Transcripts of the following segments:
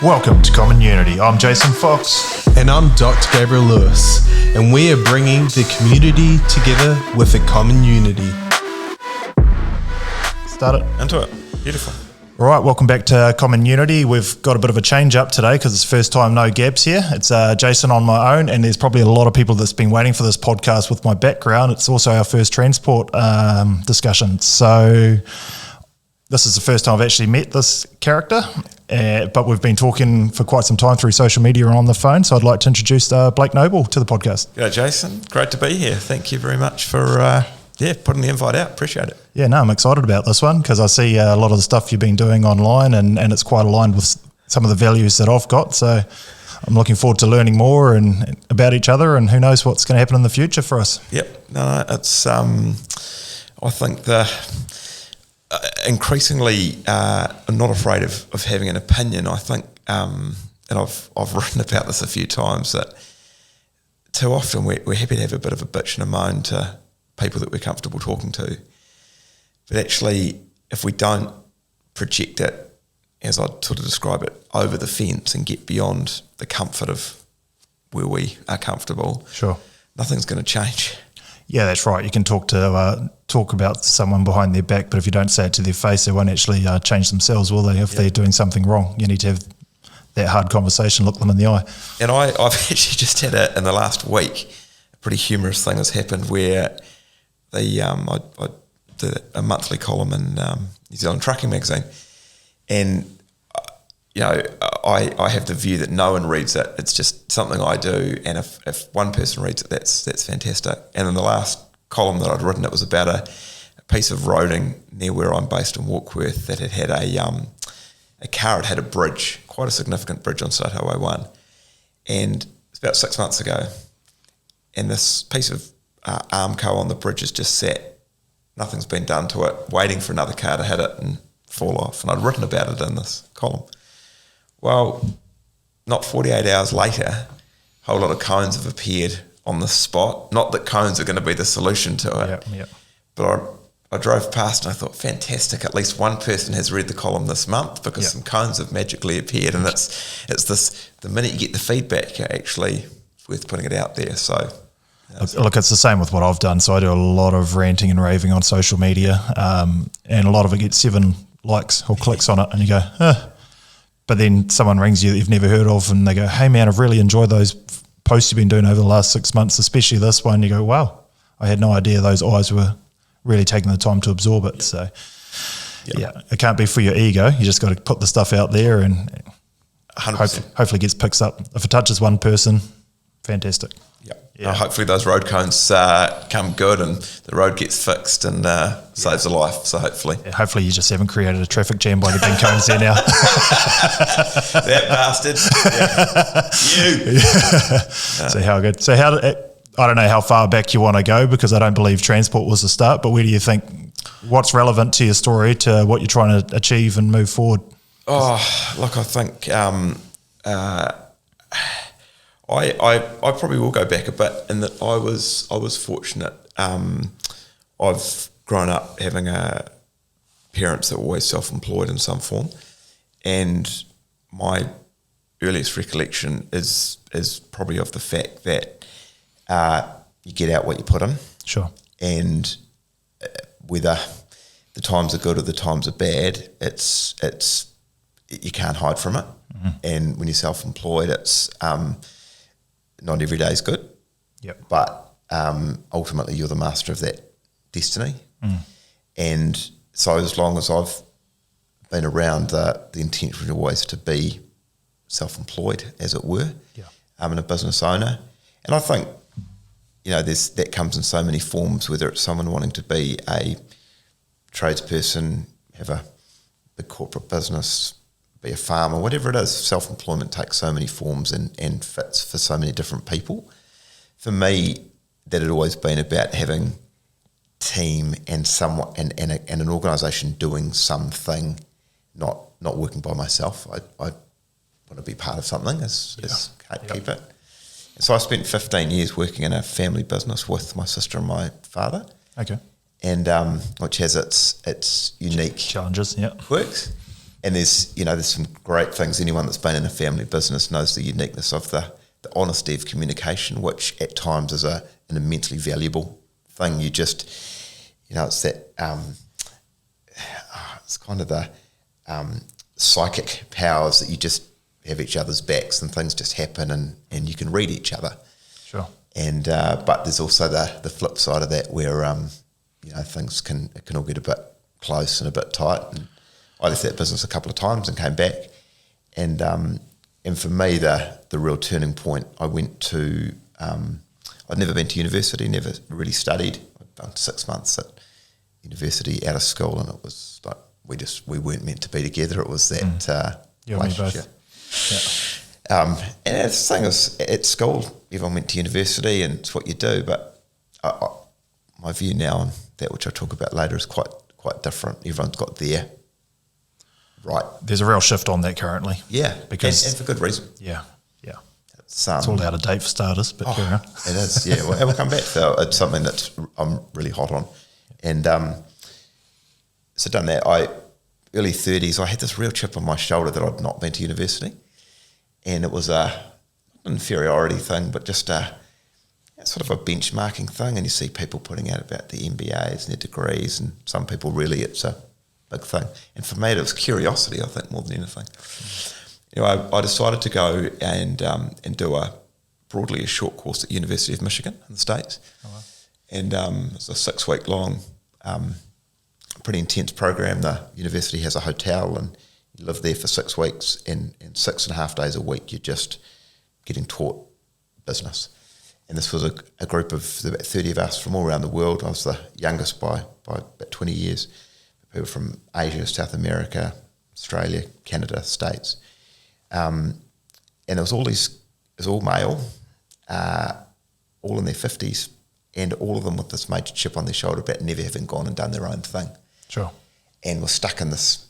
Welcome to Common Unity. I'm Jason Fox. And I'm Dr. Gabriel Lewis. And we are bringing the community together with a common unity. Start it. Into it. Beautiful. All right, welcome back to Common Unity. We've got a bit of a change up today because it's the first time no Gabs here. It's Jason on my own, and there's probably a lot of people that's been waiting for this podcast with my background. It's also our first transport discussion. So this is the first time I've actually met this character, but we've been talking for quite some time through social media and on the phone. So I'd like to introduce Blake Noble to the podcast. G'day, Jason. Great to be here. Thank you very much for putting the invite out. Appreciate it. Yeah, no, I'm excited about this one because I see a lot of the stuff you've been doing online and it's quite aligned with some of the values that I've got. So I'm looking forward to learning more and about each other, and who knows what's going to happen in the future for us. Yep. No, it's I think increasingly I'm not afraid of having an opinion. I think, and I've written about this a few times, that too often we're happy to have a bit of a bitch and a moan to people that we're comfortable talking to. But actually, if we don't project it, as I'd sort of describe it, over the fence and get beyond the comfort of where we are comfortable, Sure, nothing's going to change. Yeah, that's right. You can talk about someone behind their back, but if you don't say it to their face, they won't actually change themselves, will they? If they're doing something wrong, you need to have that hard conversation, look them in the eye. And I've actually just had in the last week, a pretty humorous thing has happened where I did a monthly column in New Zealand Trucking magazine, and I have the view that no one reads it. It's just something I do, and if one person reads it, that's fantastic. And in the last column that I'd written, it was about a piece of roading near where I'm based in Warkworth that had a car had a bridge, quite a significant bridge on State Highway 1, and it's about 6 months ago, and this piece of Armco on the bridge has just sat. Nothing's been done to it, waiting for another car to hit it and fall off. And I'd written about it in this column. Well, not 48 hours later, a whole lot of cones have appeared on the spot. Not that cones are going to be the solution to it. Yeah. But I drove past and I thought, fantastic, at least one person has read the column this month because some cones have magically appeared. And it's this, the minute you get the feedback, actually it's worth putting it out there. So Look, it's the same with what I've done. So I do a lot of ranting and raving on social media, and a lot of it gets 7 likes or clicks on it, and you go, but then someone rings you that you've never heard of, and they go, hey man, I've really enjoyed those posts you've been doing over the last 6 months, especially this one. You go, wow, I had no idea those eyes were really taking the time to absorb it. So it can't be for your ego. You just got to put the stuff out there, and hopefully it gets picked up. If it touches one person, fantastic. Yeah. Hopefully those road cones come good and the road gets fixed and saves a life. So hopefully. Yeah, hopefully you just haven't created a traffic jam by getting cones there now. That bastard. Yeah. You. So how good. So I don't know how far back you want to go because I don't believe transport was the start, but where do you think, what's relevant to your story, to what you're trying to achieve and move forward? Oh, look, I think I probably will go back a bit in that I was fortunate. I've grown up having parents that were always self-employed in some form, and my earliest recollection is probably of the fact that you get out what you put in. Sure. And whether the times are good or the times are bad, it's you can't hide from it. Mm-hmm. And when you're self-employed, it's not every day is good, but ultimately you're the master of that destiny. And so as long as I've been around, the intention was always to be self-employed, as it were, and a business owner. And I think, that comes in so many forms, whether it's someone wanting to be a tradesperson, have a big corporate business, be a farmer, whatever it is. Self-employment takes so many forms and fits for so many different people. For me, that had always been about having team and somewhat and an organisation doing something, not working by myself. I want to be part of something, as keep it. So I spent 15 years working in a family business with my sister and my father. Okay. And which has its unique challenges, quirks. And there's some great things. Anyone that's been in a family business knows the uniqueness of the honesty of communication, which at times is an immensely valuable thing. You just, it's that, it's kind of the psychic powers that you just have each other's backs and things just happen and you can read each other. Sure. And but there's also the flip side of that where things can all get a bit close and a bit tight. And I left that business a couple of times and came back. And for me, the real turning point, I went to I'd never been to university, never really studied. I'd done 6 months at university out of school, and it was like we weren't meant to be together. It was that You and me relationship. both. Yeah. And the thing is, at school, everyone went to university and it's what you do, but my view now on that, which I'll talk about later, is quite different. Everyone's got their right. There's a real shift on that currently. Yeah, Because and for good reason. Yeah. It's all out of date for starters, but carry on. It is, yeah. Well, we'll come back to it's something that I'm really hot on. And so done that. Early 30s, I had this real chip on my shoulder that I'd not been to university. And it was an inferiority thing, but just sort of a benchmarking thing. And you see people putting out about their MBAs and their degrees, and some people really, it's a big thing. And for me, it was curiosity, I think, more than anything. I decided to go and do broadly a short course at University of Michigan in the States. Oh, wow. And it was a 6-week long, pretty intense program. The university has a hotel and you live there for 6 weeks, and 6.5 days a week you're just getting taught business. And this was a group of about 30 of us from all around the world. I was the youngest by about 20 years. People from Asia, South America, Australia, Canada, States. And it was all male, all in their 50s, and all of them with this major chip on their shoulder about never having gone and done their own thing. Sure. And were stuck in this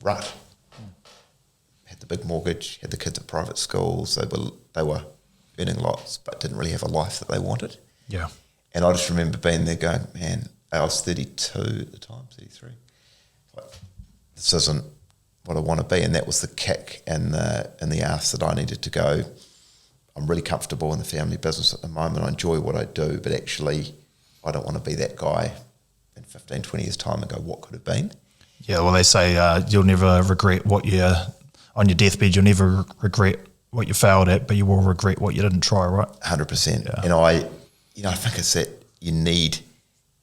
rut. Had the big mortgage, had the kids at private schools, they were earning lots, but didn't really have a life that they wanted. Yeah. And I just remember being there going, man, I was 32 at the time, 33. Like, this isn't what I want to be. And that was the kick and the ask that I needed to go. I'm really comfortable in the family business at the moment. I enjoy what I do, but actually I don't want to be that guy in 15, 20 years' time and go, what could have been? Yeah, well, they say you'll never regret on your deathbed, you'll never regret what you failed at, but you will regret what you didn't try, right? 100%. Yeah. And I think it's that you need,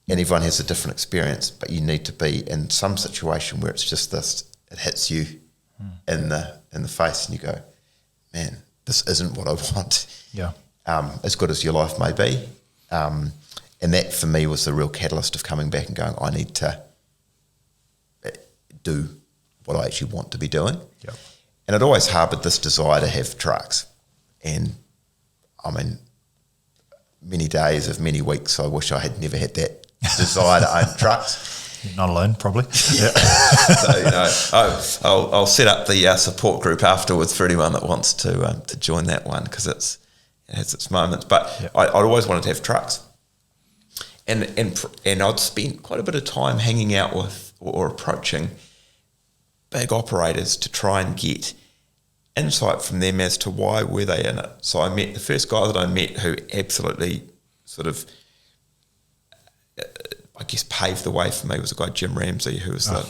and everyone has a different experience, but you need to be in some situation where it's just this, it hits you in the face and you go, man, this isn't what I want. Yeah. As good as your life may be. And that for me was the real catalyst of coming back and going, I need to do what I actually want to be doing. Yeah. And I'd always harboured this desire to have trucks. And I mean, many days of many weeks, I wish I had never had that desire to own trucks. You're not alone, probably. Yeah. So, I'll set up the support group afterwards for anyone that wants to join that one, because it has its moments. But yeah. I'd always wanted to have trucks. And I'd spent quite a bit of time hanging out with or approaching big operators to try and get insight from them as to why were they in it. So I met the first guy that I met who absolutely sort of, I guess, paved the way for me was a guy, Jim Ramsey, who was I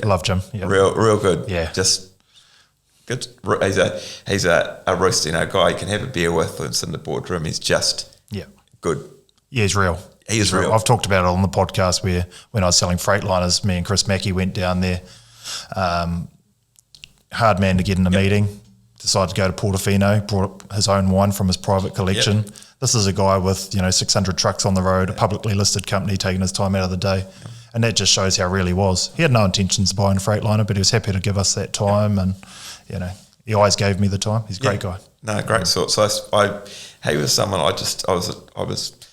love Jim. Yeah. Real good. Yeah. Just good. He's a roast, guy you can have a beer with and sit in the boardroom. He's just good. Yeah, he's real. He is real. I've talked about it on the podcast where when I was selling Freightliners, me and Chris Mackey went down there. Hard man to get in a meeting, decided to go to Portofino, brought his own wine from his private collection. Yep. This is a guy with 600 trucks on the road, a publicly listed company, taking his time out of the day. And that just shows how real he was. He had no intentions of buying a Freightliner, but he was happy to give us that time. And, he always gave me the time. He's a great guy. No, great sort. So he was someone I was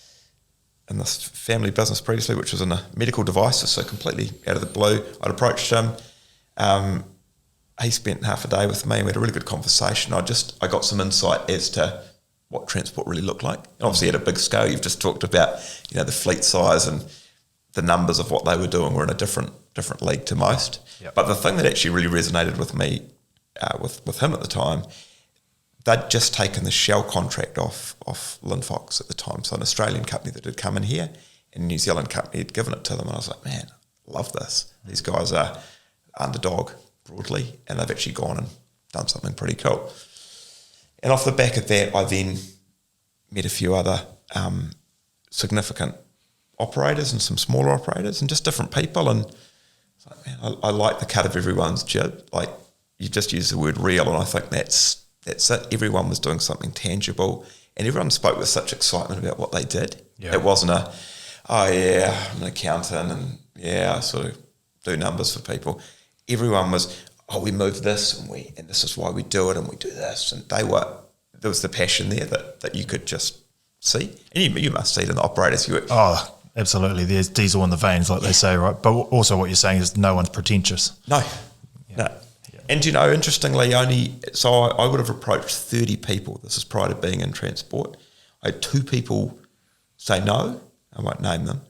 in this family business previously, which was in the medical devices, so completely out of the blue. I'd approached him. He spent half a day with me and we had a really good conversation. I got some insight as to what transport really looked like. And obviously at a big scale, you've just talked about, the fleet size and the numbers of what they were doing were in a different different league to most. Yep. But the thing that actually really resonated with me, with him at the time, they'd just taken the Shell contract off Linfox at the time, so an Australian company that had come in here, and a New Zealand company had given it to them, and I was like, man, I love this. These guys are underdog broadly, and they've actually gone and done something pretty cool. And off the back of that, I then met a few other significant operators and some smaller operators and just different people, and it's like, man, I like the cut of everyone's jib. Like, you just use the word real, and I think that's it. Everyone was doing something tangible, and everyone spoke with such excitement about what they did. Yeah. It wasn't I'm an accountant, and I sort of do numbers for people. Everyone was, we moved this, and this is why we do it, and we do this, and there was the passion there that you could just see, and you must see it in the operators. Oh, absolutely. There's diesel in the veins, like they say, right? But also what you're saying is no one's pretentious. No. Yeah. And, interestingly, I would have approached 30 people. This is prior to being in transport. I had 2 people say no. I won't name them.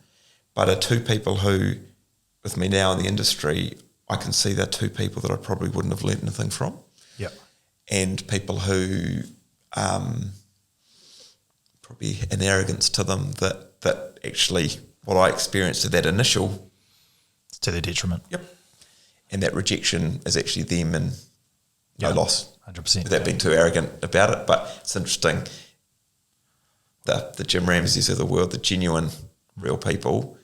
But are 2 people who, with me now in the industry, I can see they're 2 people that I probably wouldn't have learnt anything from. Yep. And people who probably an arrogance to them that actually what I experienced at that initial... It's to their detriment. Yep. And that rejection is actually them and no loss. 100%. Without being too arrogant about it. But it's interesting, the Jim Ramseys of the world, the genuine, real people,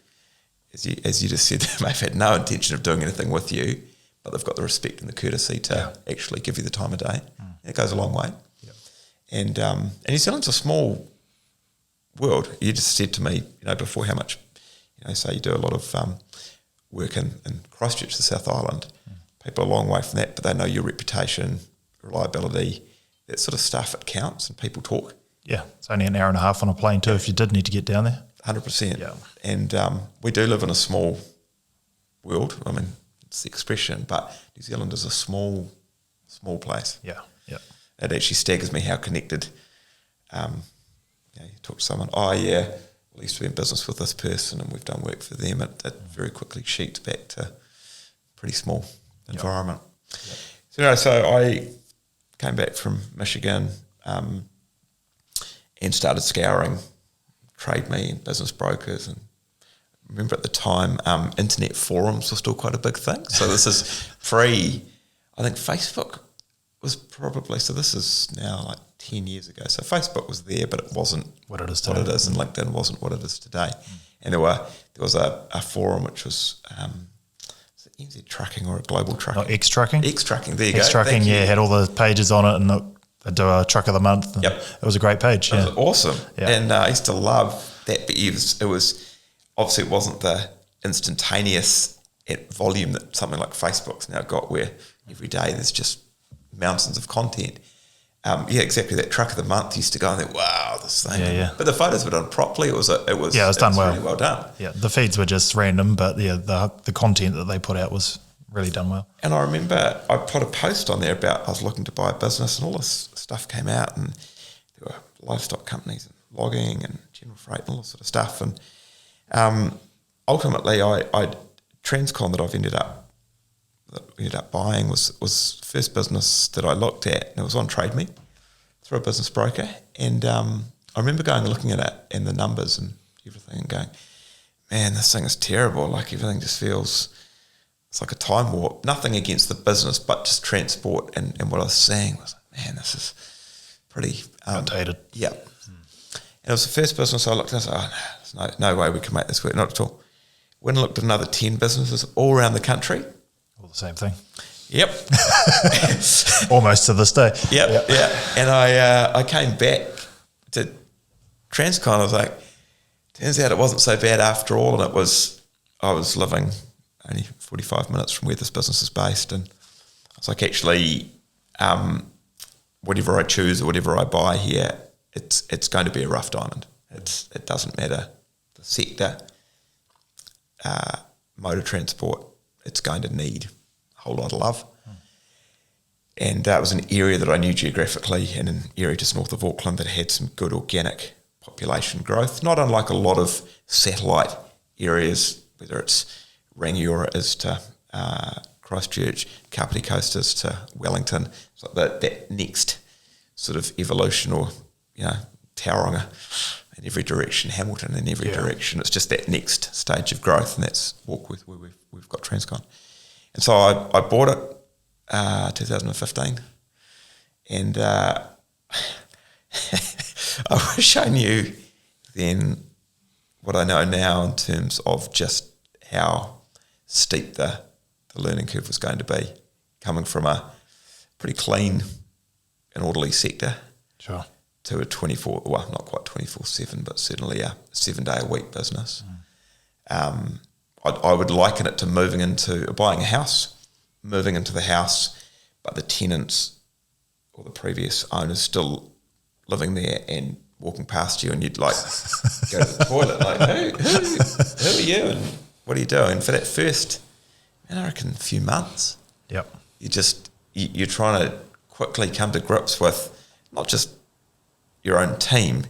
as you just said, they may have had no intention of doing anything with you, but they've got the respect and the courtesy to actually give you the time of day. And it goes a long way. Yep. And New Zealand's a small world. You just said to me, before how much, say you do a lot of work in Christchurch, the South Island. People are a long way from that, but they know your reputation, reliability, that sort of stuff. It counts, and people talk. Yeah, it's only an hour and a half on a plane too if you did need to get down there. 100%. Yeah. And we do live in a small world. I mean, it's the expression, but New Zealand is a small place. Yeah, yeah. It actually staggers me how connected. You talk to someone, we used to be in business with this person and we've done work for them. It very quickly sheets back to a pretty small environment. Yep. So I came back from Michigan and started scouring Trade Me and business brokers. And I remember at the time, internet forums were still quite a big thing. So this is I think Facebook was probably, so this is now like 10 years ago. So Facebook was there, but it wasn't what it is today. And LinkedIn wasn't what it is today. And there was a forum which was it NZ Trucking or a Global Trucking? Not X-Trucking? X-Trucking, there you go. X-Trucking, had all the pages on it, and they do a truck of the month. Yep. It was a great page. It was awesome. Yeah. And I used to love that, but it was obviously it wasn't the instantaneous volume that something like Facebook's now got, where every day there's just mountains of content. Exactly. That truck of the month used to go and think, wow, this thing. Yeah. But the photos were done properly. It was done well. Really well done. Yeah, the feeds were just random, but the content that they put out was really done well. And I remember I put a post on there about I was looking to buy a business, and all this stuff came out, and there were livestock companies and logging and general freight and all this sort of stuff. And ultimately, Transcon that I've ended up buying was the first business that I looked at, and it was on Trade Me through a business broker. And I remember going and looking at it and the numbers and everything and going, man, this thing is terrible. Like, everything just feels, it's like a time warp. Nothing against the business, but just transport and what I was seeing was like, man, this is pretty outdated. Yeah. And it was the first business I looked at, and I was like, there's no way we can make this work, not at all. Went and looked at another 10 businesses all around the country. All the same thing. Yep. Almost to this day. Yep. And I came back to Transcon. I was like, turns out it wasn't so bad after all. And I was living only 45 minutes from where this business is based. And I was like, actually, whatever I choose or whatever I buy here, it's going to be a rough diamond. It doesn't matter the sector, mode of transport. It's going to need a whole lot of love. And it was an area that I knew geographically, and an area just north of Auckland that had some good organic population growth, not unlike a lot of satellite areas, whether it's Rangiora is to Christchurch, Kapiti Coast is to Wellington. It's like that next sort of evolution, or, Tauranga in every direction, Hamilton in every direction. It's just that next stage of growth, and that's Warkworth where we've got Transcon. And so I bought it 2015, and I wish I knew then what I know now in terms of just how steep the learning curve was going to be, coming from a pretty clean and orderly sector to a 24, well, not quite 24/7, but certainly a 7-day-a-week business. I would liken it to buying a house, moving into the house, but the tenants or the previous owners still living there and walking past you, and you'd like go to the toilet, like, who are you and what are you doing? For that first, I reckon, few months, you're trying to quickly come to grips with not just your own team,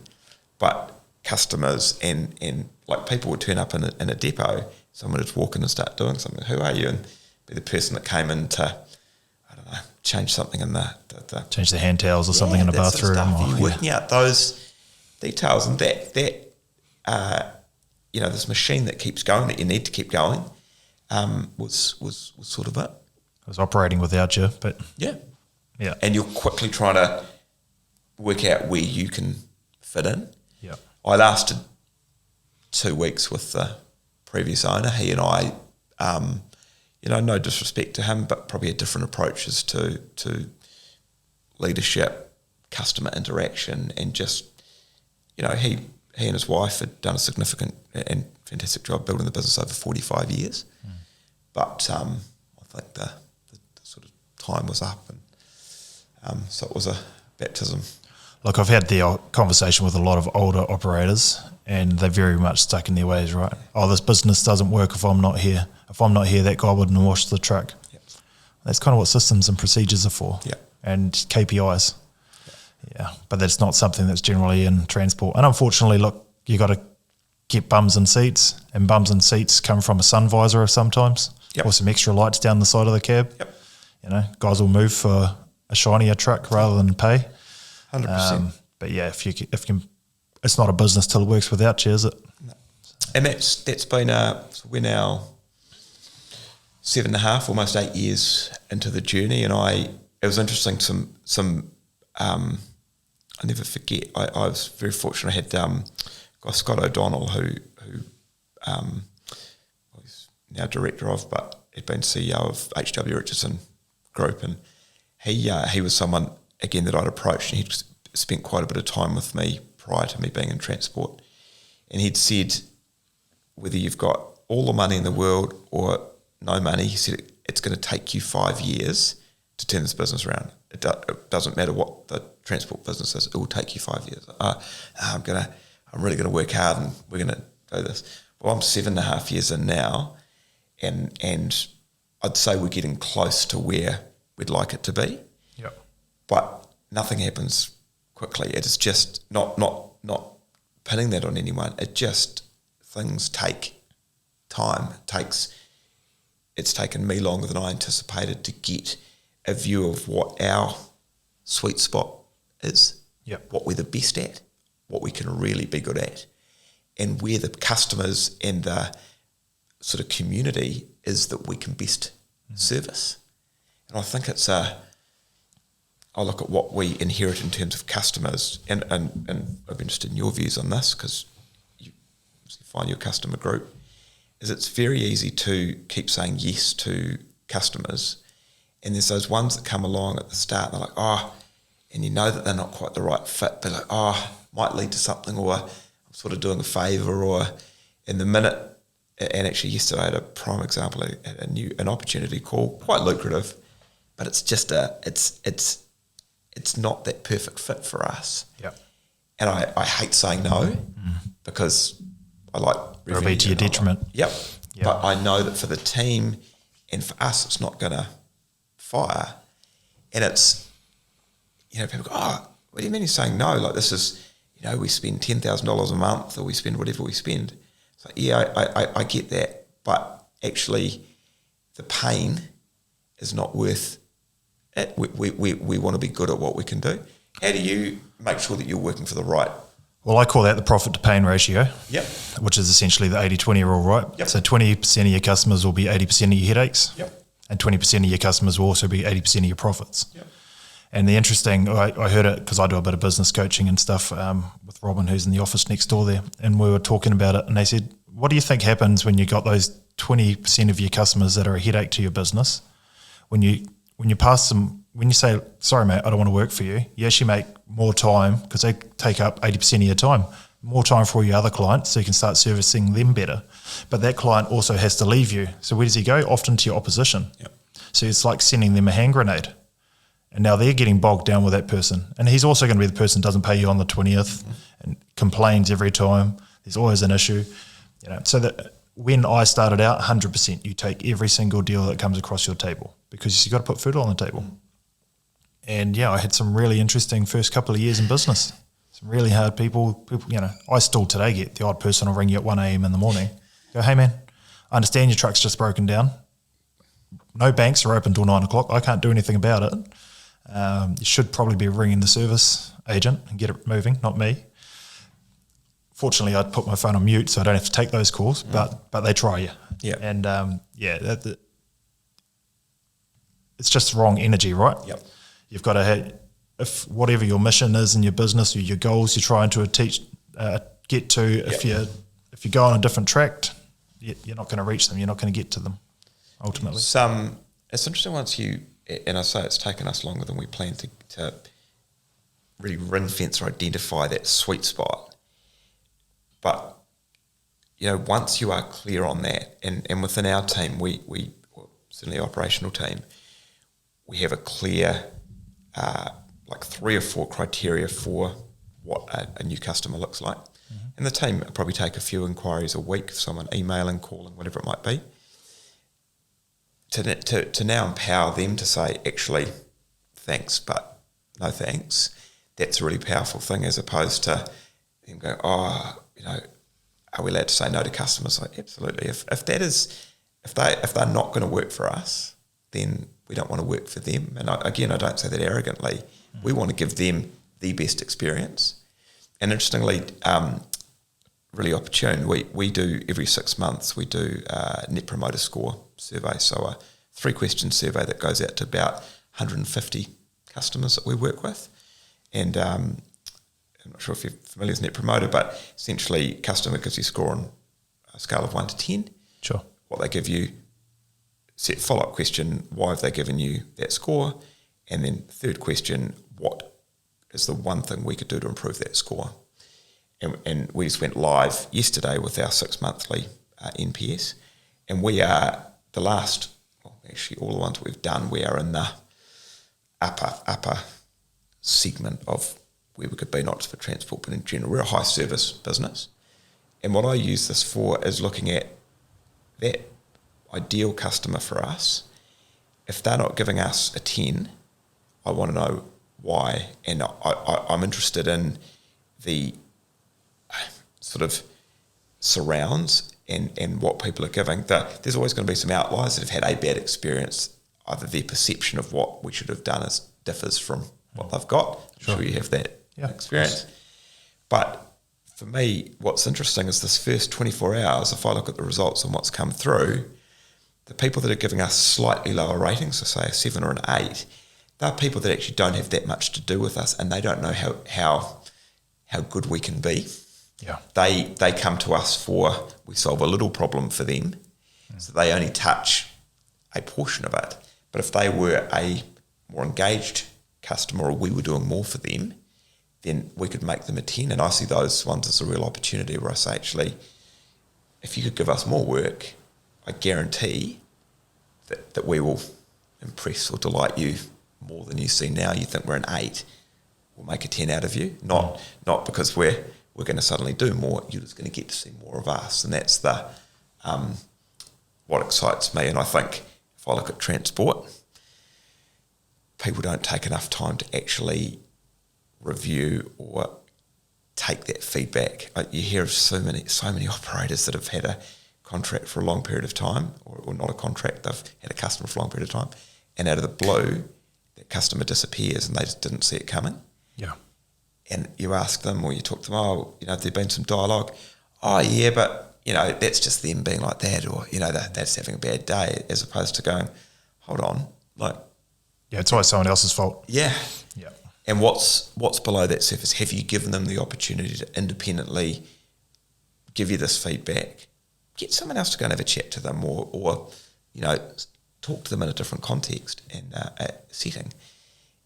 but customers, and like people would turn up in a depot, someone would just walk in and start doing something. Who are you? And be the person that came in to, I don't know, change something in the change the hand towels or something in the bathroom. Sort of stuff. You're working out those details, and that this machine that keeps going, that you need to keep going, was sort of it. It was operating without you, but yeah. And you're quickly trying to work out where you can fit in. Yeah. I lasted 2 weeks with the previous owner. He and I, no disrespect to him, but probably had different approaches to leadership, customer interaction, and just, he and his wife had done a significant and fantastic job building the business over 45 years. But I think the sort of time was up, and so it was a baptism. Look, I've had the conversation with a lot of older operators, and they're very much stuck in their ways, right? Oh, this business doesn't work if I'm not here. If I'm not here, that guy wouldn't wash the truck. Yep. That's kind of what systems and procedures are for. Yep. And KPIs. Yeah, but that's not something that's generally in transport. And unfortunately, look, you got to get bums in seats, and bums in seats come from a sun visor sometimes, or some extra lights down the side of the cab. Yep. Guys will move for a shinier truck rather than pay. 100%. But yeah, if you can, it's not a business till it works without you, is it? No. And that's been so we're now 7.5, almost 8 years into the journey, and it was interesting. Some I never forget. I was very fortunate. I had guy Scott O'Donnell, who he's now director of, but had been CEO of H.W. Richardson Group, and he was someone again that I'd approached, and he'd spent quite a bit of time with me prior to me being in transport, and he'd said, whether you've got all the money in the world or no money, he said it's going to take you 5 years to turn this business around. It doesn't matter what the transport business is; it will take you 5 years. I'm really going to work hard, and we're going to do this. Well, I'm 7.5 years in now, and I'd say we're getting close to where we'd like it to be. Yep. But nothing happens quickly. It is just not pinning that on anyone. It just, things take time. It's taken me longer than I anticipated to get a view of what our sweet spot is. Yep. What we're the best at, what we can really be good at, and where the customers and the sort of community is that we can best service. And I think I look at what we inherit in terms of customers, and I'm interested in your views on this, because you find your customer group, is it's very easy to keep saying yes to customers, and there's those ones that come along at the start, and they're like, and you know that they're not quite the right fit, but like, might lead to something, or I'm sort of doing a favour, or in the minute, and actually yesterday I had a prime example, an opportunity call, quite lucrative, but it's just it's not that perfect fit for us. Yep. And I hate saying no, because I like revenue. It'll be to your detriment. Yep. But I know that for the team and for us, it's not going to fire. And it's, people go, what do you mean you're saying no? Like, this is, we spend $10,000 a month, or we spend whatever we spend. It's like, I get that. But actually the pain is not worth it. We want to be good at what we can do. How do you make sure that you're working for the right? Well, I call that the profit to pain ratio, Yep. which is essentially the 80-20 rule, right? Yep. So 20% of your customers will be 80% of your headaches, Yep. and 20% of your customers will also be 80% of your profits. Yep. And the interesting, I heard it because I do a bit of business coaching and stuff with Robin, who's in the office next door there, and we were talking about it, and they said, what do you think happens when you got those 20% of your customers that are a headache to your business? When you pass them, when you say, sorry mate, I don't want to work for you, you actually make more time because they take up 80% of your time, more time for all your other clients so you can start servicing them better. But that client also has to leave you. So where does he go? Often to your opposition. Yep. So it's like sending them a hand grenade. And now they're getting bogged down with that person. And he's also going to be the person who doesn't pay you on the 20th and complains every time. There's always an issue. So that when I started out, 100%, you take every single deal that comes across your table because you've got to put food on the table. And I had some really interesting first couple of years in business. Some really hard people, I still today get the odd person will ring you at 1 a.m. in the morning. Go, hey man, I understand your truck's just broken down. No banks are open till 9 o'clock. I can't do anything about it. You should probably be ringing the service agent and get it moving, not me. Fortunately, I'd put my phone on mute so I don't have to take those calls, but they try you. Yeah. And it's just the wrong energy, right? Yep. You've got to if whatever your mission is in your business or your goals you're trying to get to, if you go on a different track, you're not going to reach them. You're not going to get to them ultimately. It's interesting once and I say it's taken us longer than we planned to really ring fence or identify that sweet spot. But, once you are clear on that, and within our team, we certainly the operational team, we have a clear, 3 or 4 criteria for what a new customer looks like. Mm-hmm. And the team probably take a few inquiries a week, someone emailing, calling, whatever it might be. To now empower them to say, actually, thanks, but no thanks, that's a really powerful thing, as opposed to them go, are we allowed to say no to customers? Like, absolutely. If they're not going to work for us, then we don't want to work for them. And I don't say that arrogantly. We want to give them the best experience. And interestingly, really opportune, we do every 6 months, we do a Net Promoter Score survey. So a 3-question survey that goes out to about 150 customers that we work with. And I'm not sure if you're familiar with Net Promoter, but essentially customer gives you a score on a scale of 1 to 10. Sure. What they give you, set follow-up question, why have they given you that score? And then third question, what is the one thing we could do to improve that score? And we just went live yesterday with our 6-monthly NPS. And we are all the ones we've done, we are in the upper segment of where we could be, not just for transport, but in general. We're a high service business. And what I use this for is looking at that ideal customer for us. If they're not giving us a 10, I want to know why. And I'm interested in the sort of surrounds and what people are giving. There's always going to be some outliers that have had a bad experience. Either their perception of what we should have done differs from what they've got. Sure. I'm sure you have that experience. But for me, what's interesting is this first 24 hours, if I look at the results and what's come through, the people that are giving us slightly lower ratings, so say a 7 or an 8, they're people that actually don't have that much to do with us, and they don't know how good we can be. Yeah. They come to us we solve a little problem for them, so they only touch a portion of it. But if they were a more engaged customer, or we were doing more for them, then we could make them a 10. And I see those ones as a real opportunity where I say, actually, if you could give us more work, I guarantee that we will impress or delight you more than you see now. You think we're an 8, we'll make a 10 out of you. Not because we're going to suddenly do more, you're just going to get to see more of us. And that's the what excites me. And I think if I look at transport, people don't take enough time to actually review or take that feedback. You hear of so many operators that have had a contract for a long period of time, or not a contract, they've had a customer for a long period of time, and out of the blue, that customer disappears and they just didn't see it coming. Yeah. And you ask them or you talk to them, have there been some dialogue? Oh, yeah, but, that's just them being like that, or, that's having a bad day, as opposed to going, hold on, like... Yeah, it's always someone else's fault. Yeah. Yeah. And what's below that surface? Have you given them the opportunity to independently give you this feedback? Get someone else to go and have a chat to them, or talk to them in a different context and setting.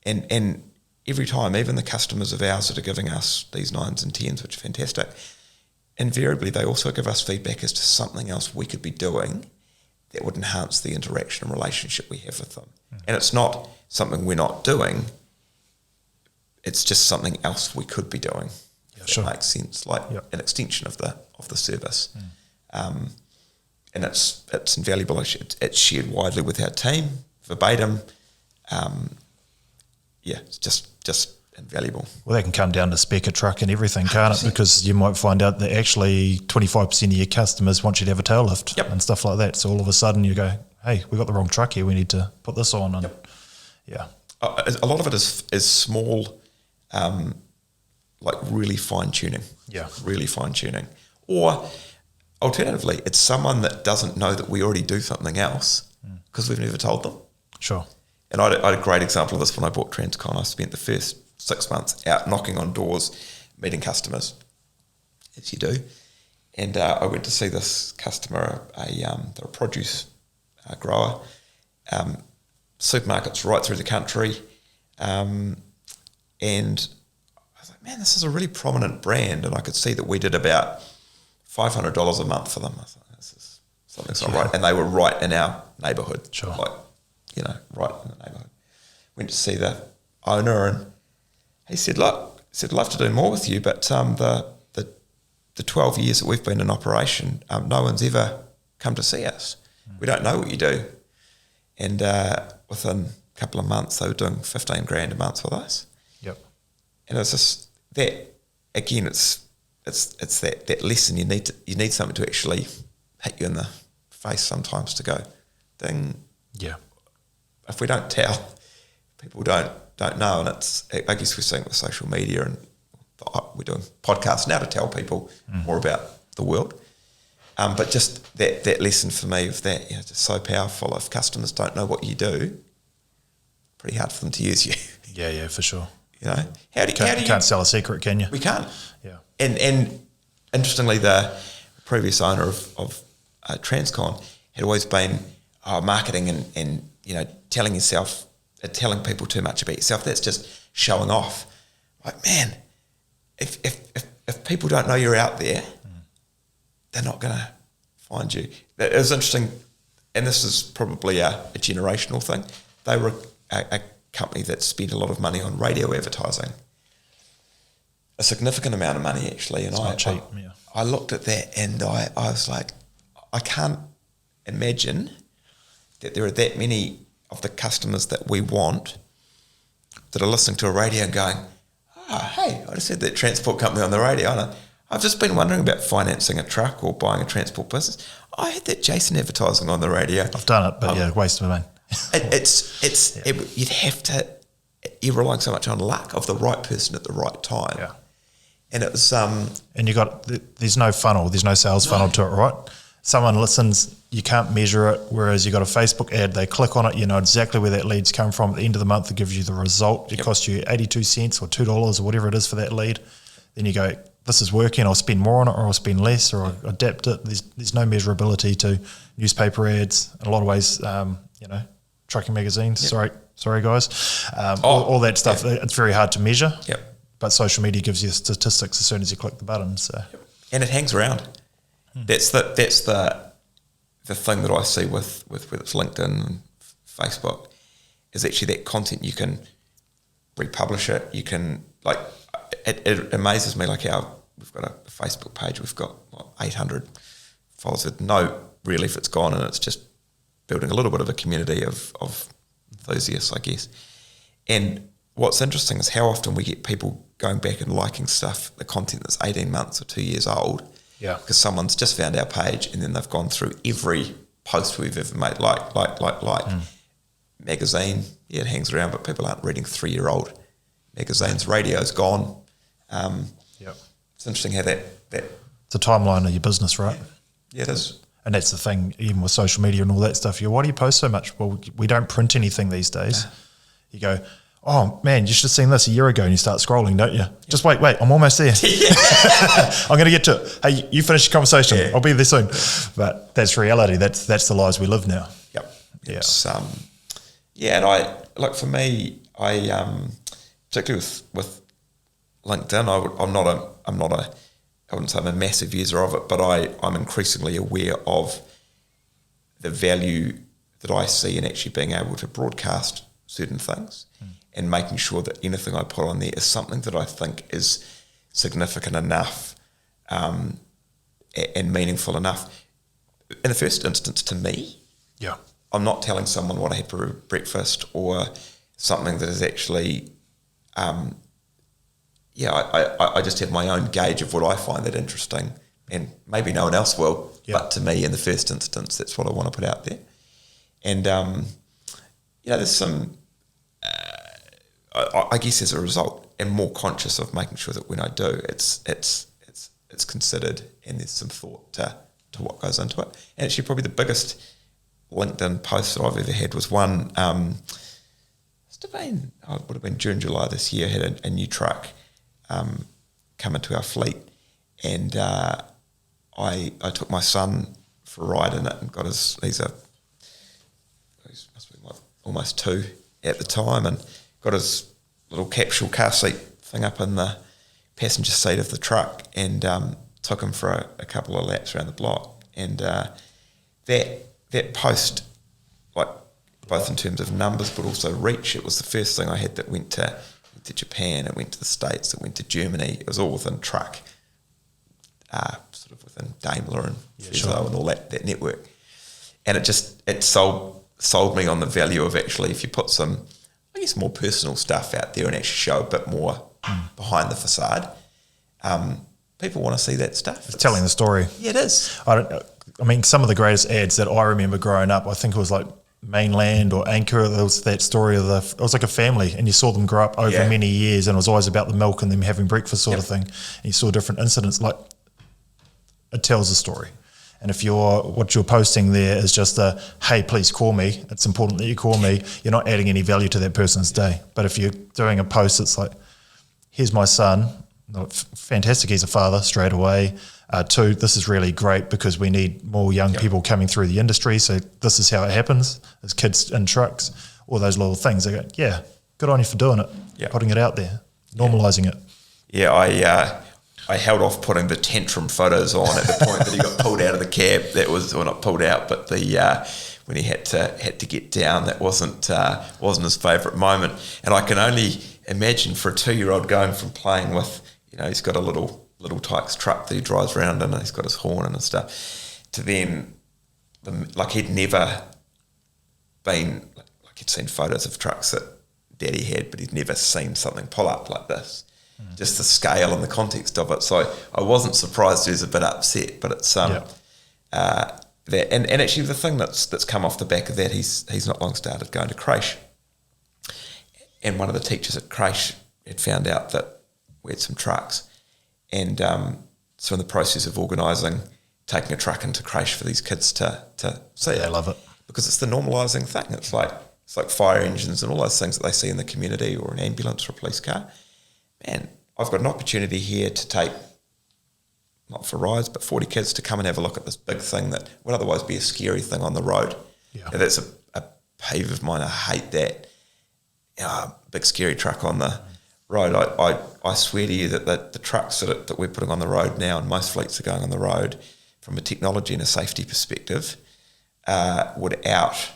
And every time, even the customers of ours that are giving us these 9s and 10s, which are fantastic, invariably they also give us feedback as to something else we could be doing that would enhance the interaction and relationship we have with them. And it's not something we're not doing, it's just something else we could be doing. Yeah, if sure. that makes sense, like an extension of the service. And it's invaluable. It's shared widely with our team, verbatim. It's just invaluable. Well, that can come down to spec a truck and everything, can't it? Because you might find out that actually 25% of your customers want you to have a tail lift and stuff like that. So all of a sudden you go, hey, we got the wrong truck here. We need to put this on. And a lot of it is small, like really fine tuning. Yeah. Really fine tuning. Or alternatively, it's someone that doesn't know that we already do something else because we've never told them. Sure. And I had a great example of this when I bought Transcon. I spent the first 6 months out knocking on doors, meeting customers, as you do. And I went to see this customer, they're a produce grower, supermarkets right through the country. And I was like, man, this is a really prominent brand. And I could see that we did about $500 a month for them. I thought, this is something's not right. And they were right in our neighbourhood. Sure. Like, right in the neighbourhood. Went to see the owner and he said, look, I'd love to do more with you, but the 12 years that we've been in operation, no one's ever come to see us. We don't know what you do. And within a couple of months, they were doing $15,000 a month with us. Yep. And it's just that, again, it's that lesson. You need something to actually hit you in the face sometimes to go, ding. Yeah. If we don't tell, people don't know. And I guess we're seeing with social media, and we're doing podcasts now to tell people more about the world. But just that lesson for me of that, just so powerful. If customers don't know what you do, pretty hard for them to use you. Yeah, for sure. How do you can't sell a secret, can you? We can't. Yeah. And interestingly, the previous owner of Transcon had always been marketing and telling people too much about yourself. That's just showing off. Like, man, if people don't know you're out there, they're not going to find you. It was interesting, and this is probably a generational thing. They were a company that spent a lot of money on radio advertising, a significant amount of money actually. And it's not cheap. I looked at that and I was like, I can't imagine that there are that many of the customers that we want that are listening to a radio and going, hey, I just heard that transport company on the radio. And I've just been wondering about financing a truck or buying a transport business. I heard that Jason advertising on the radio. I've done it, but waste of money. You're relying so much on luck of the right person at the right time. Yeah. And it was... and there's no funnel, there's no sales funnel to it, right? Someone listens, you can't measure it, whereas you got a Facebook ad, they click on it, you know exactly where that lead's come from. At the end of the month, it gives you the result. It costs you 82 cents or $2 or whatever it is for that lead. Then you go, this is working, I'll spend more on it or I'll spend less or I'll adapt it. There's no measurability to newspaper ads. In a lot of ways, trucking magazines, sorry guys. All that stuff, it's very hard to measure. Yep. But social media gives you statistics as soon as you click the button. So, and it hangs around. That's the thing that I see with whether it's LinkedIn and Facebook is actually that content you can republish it. You can it amazes me we've got a Facebook page. We've got 800 followers with no real effort's gone, and it's just building a little bit of a community of enthusiasts, I guess. And what's interesting is how often we get people going back and liking stuff, the content that's 18 months or 2 years old, Yeah. Because someone's just found our page and then they've gone through every post we've ever made, like. Magazine, yeah, it hangs around, but people aren't reading 3-year-old magazines. Radio's gone. It's interesting how that it's a timeline of your business, right? Yeah, it is. And that's the thing, even with social media and all that stuff. Why do you post so much? Well, we don't print anything these days. You go, oh man, you should have seen this a year ago, and you start scrolling, don't you? Just wait, I'm almost there. I'm going to get to it. Hey, you finish your conversation. I'll be there soon. But that's reality. That's the lives we live now. Yep. It's, and for me, particularly with LinkedIn, I wouldn't say I'm a massive user of it, but I'm increasingly aware of the value that I see in actually being able to broadcast certain things and making sure that anything I put on there is something that I think is significant enough and meaningful enough. In the first instance, to me, I'm not telling someone what I had for breakfast or something that is actually... I just have my own gauge of what I find that interesting, and maybe no one else will, but to me, in the first instance, that's what I want to put out there. And, there's some, I guess as a result, I'm more conscious of making sure that when I do, it's considered and there's some thought to what goes into it. And actually probably the biggest LinkedIn post that I've ever had was one, it would have been June, July this year, had a new truck come into our fleet, and I took my son for a ride in it and got he must be almost 2 at the time, and got his little capsule car seat thing up in the passenger seat of the truck, and took him for a couple of laps around the block, and that post, like both in terms of numbers but also reach, it was the first thing I had that went to Japan, it went to the States, it went to Germany. It was all within truck, sort of within Daimler and Fezzo and all that network. And it sold me on the value of actually, if you put some, I guess, more personal stuff out there and actually show a bit more behind the facade, people want to see that stuff. It's telling the story. Yeah, it is. I mean, some of the greatest ads that I remember growing up, I think it was like Mainland or Anchor, there was that story of it was like a family, and you saw them grow up over many years, and it was always about the milk and them having breakfast sort of thing, and you saw different incidents. Like, it tells a story. And if what you're posting there is just hey, please call me, it's important that you call me, you're not adding any value to that person's day. But if you're doing a post that's like, here's my son, fantastic, he's a father straight away. 2, this is really great because we need more young people coming through the industry. So this is how it happens. There's kids in trucks, all those little things. They go, yeah, good on you for doing it, putting it out there, normalising it. Yeah, I held off putting the tantrum photos on at the point that he got pulled out of the cab. That was, well, not pulled out, but when he had to get down, that wasn't his favourite moment. And I can only imagine for a 2-year-old going from playing with, he's got a little Tykes truck that he drives around in, and he's got his horn and stuff, to then, like, he'd never been, like he'd seen photos of trucks that Daddy had, but he'd never seen something pull up like this. Just the scale and the context of it. So I wasn't surprised he was a bit upset, but it's that, and actually the thing that's come off the back of that, he's not long started going to creche, and one of the teachers at creche had found out that we had some trucks. And so in the process of organising, taking a truck into creche for these kids to see it. They love it. Because it's the normalising thing. It's like fire engines and all those things that they see in the community, or an ambulance or a police car. Man, I've got an opportunity here to take, not for rides, but 40 kids to come and have a look at this big thing that would otherwise be a scary thing on the road. Yeah. And that's a peeve of mine. I hate that. Big scary truck on the road. I swear to you that the trucks that we're putting on the road now, and most fleets are going on the road, from a technology and a safety perspective, would out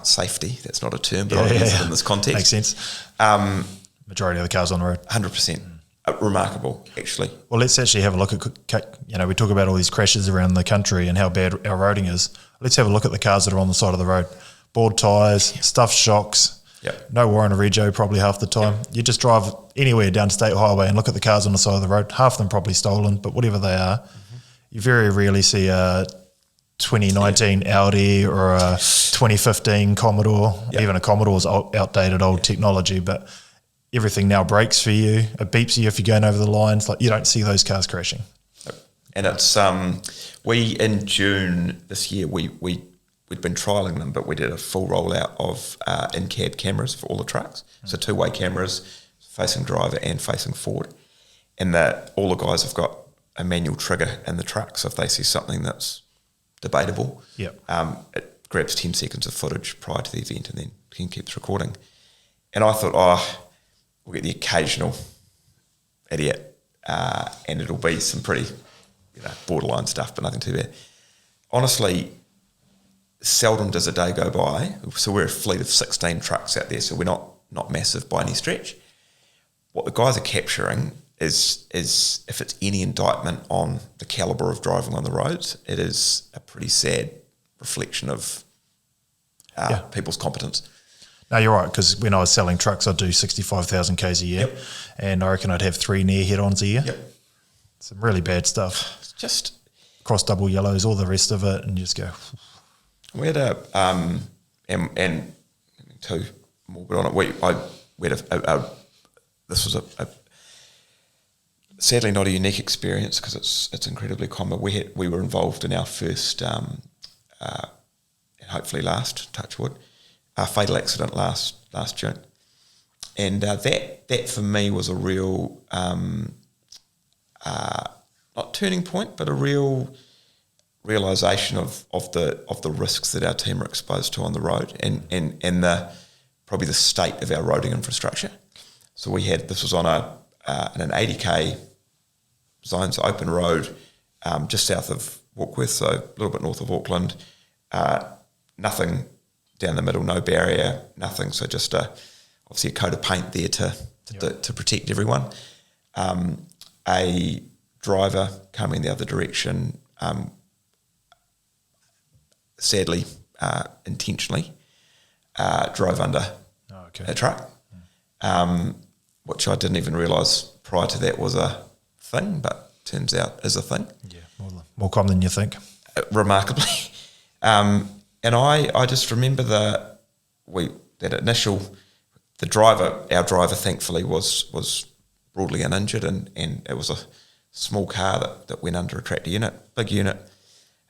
safety. That's not a term, but I'll use it in this context. Makes sense. Majority of the cars on the road. 100%. Remarkable, actually. Well, let's actually have a look at, we talk about all these crashes around the country and how bad our roading is. Let's have a look at the cars that are on the side of the road. Bored tyres, stuffed shocks, Yep. No warrant or rego probably half the time. You just drive anywhere down State Highway and look at the cars on the side of the road. Half of them probably stolen, but whatever they are, you very rarely see a 2019 Audi or a 2015 Commodore. Yep. Even a Commodore's outdated old technology, but everything now brakes for you. It beeps you if you're going over the lines. Like, you don't see those cars crashing. And it's we in June this year we'd been trialling them, but we did a full rollout of in-cab cameras for all the trucks. So two-way cameras facing driver and facing forward, and that all the guys have got a manual trigger in the truck. So if they see something that's debatable, it grabs 10 seconds of footage prior to the event, and then keeps recording. And I thought, we'll get the occasional idiot, and it'll be some pretty borderline stuff, but nothing too bad. Honestly, seldom does a day go by. So we're a fleet of 16 trucks out there, so we're not massive by any stretch. What the guys are capturing is if it's any indictment on the calibre of driving on the roads, it is a pretty sad reflection of people's competence. No, you're right, because when I was selling trucks, I'd do 65,000 Ks a year, and I reckon I'd have 3 near head-ons a year. Yep. Some really bad stuff. It's just cross double yellows, all the rest of it, and you just go. We had and two more bit on it. We had this was a sadly not a unique experience because it's incredibly common. We were involved in our first and hopefully last, touch wood, fatal accident last June, and that for me was a real not turning point, but a real realisation of the risks that our team are exposed to on the road, and the probably the state of our roading infrastructure. So this was on an 80k zones open road, just south of Warkworth, so a little bit north of Auckland. Nothing down the middle, no barrier, nothing. So just obviously a coat of paint there to protect everyone. A driver coming the other direction, sadly, intentionally, drove under a truck, which I didn't even realise prior to that was a thing, but turns out is a thing. Yeah, more common than you think. Remarkably. And I just remember our driver thankfully was broadly uninjured, and it was a small car that went under a tractor unit, big unit.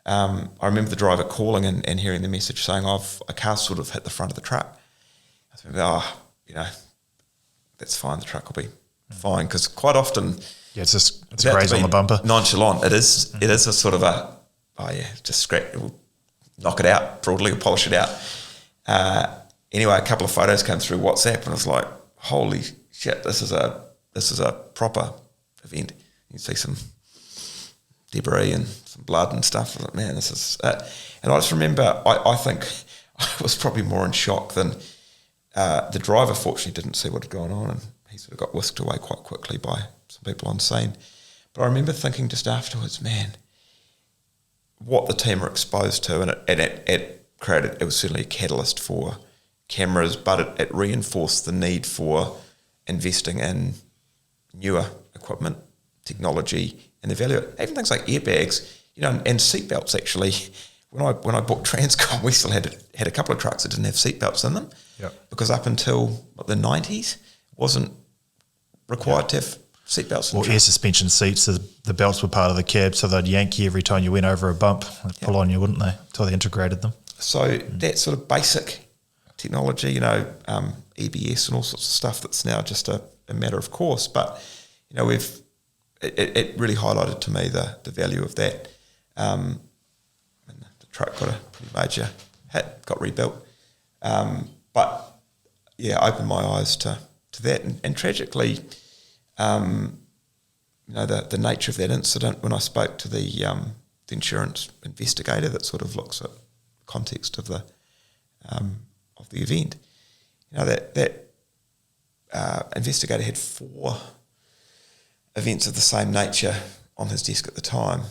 I remember the driver calling and hearing the message saying, a car sort of hit the front of the truck. I thought, that's fine, the truck will be fine, because quite often... Yeah, it's a graze on the bumper. Nonchalant. It is a sort of just scratch, we'll knock it out broadly or polish it out. Anyway, a couple of photos came through WhatsApp, and I was like, holy shit, this is a proper event. You see some debris and some blood and stuff. I was like, man, this is... and I just remember, I think I was probably more in shock than... the driver fortunately didn't see what had gone on, and he sort of got whisked away quite quickly by some people on scene. But I remember thinking just afterwards, man, what the team are exposed to, and it was certainly a catalyst for cameras, but it reinforced the need for investing in newer equipment, technology, and the value. Even things like airbags, and seatbelts. Actually, when I bought Transcon, we still had a couple of trucks that didn't have seatbelts in them, because up until the 90s, wasn't required to have seatbelts. Or air suspension seats. The belts were part of the cab, so they'd yank you every time you went over a bump. They'd pull on you, wouldn't they? Until they integrated them. So that sort of basic technology, EBS and all sorts of stuff that's now just a matter of course. But it really highlighted to me the value of that. And the truck got a pretty major hit, got rebuilt. But yeah, opened my eyes to that, and tragically, the nature of that incident. When I spoke to the insurance investigator that sort of looks at the context of the event, that investigator had 4 events of the same nature on his desk at the time,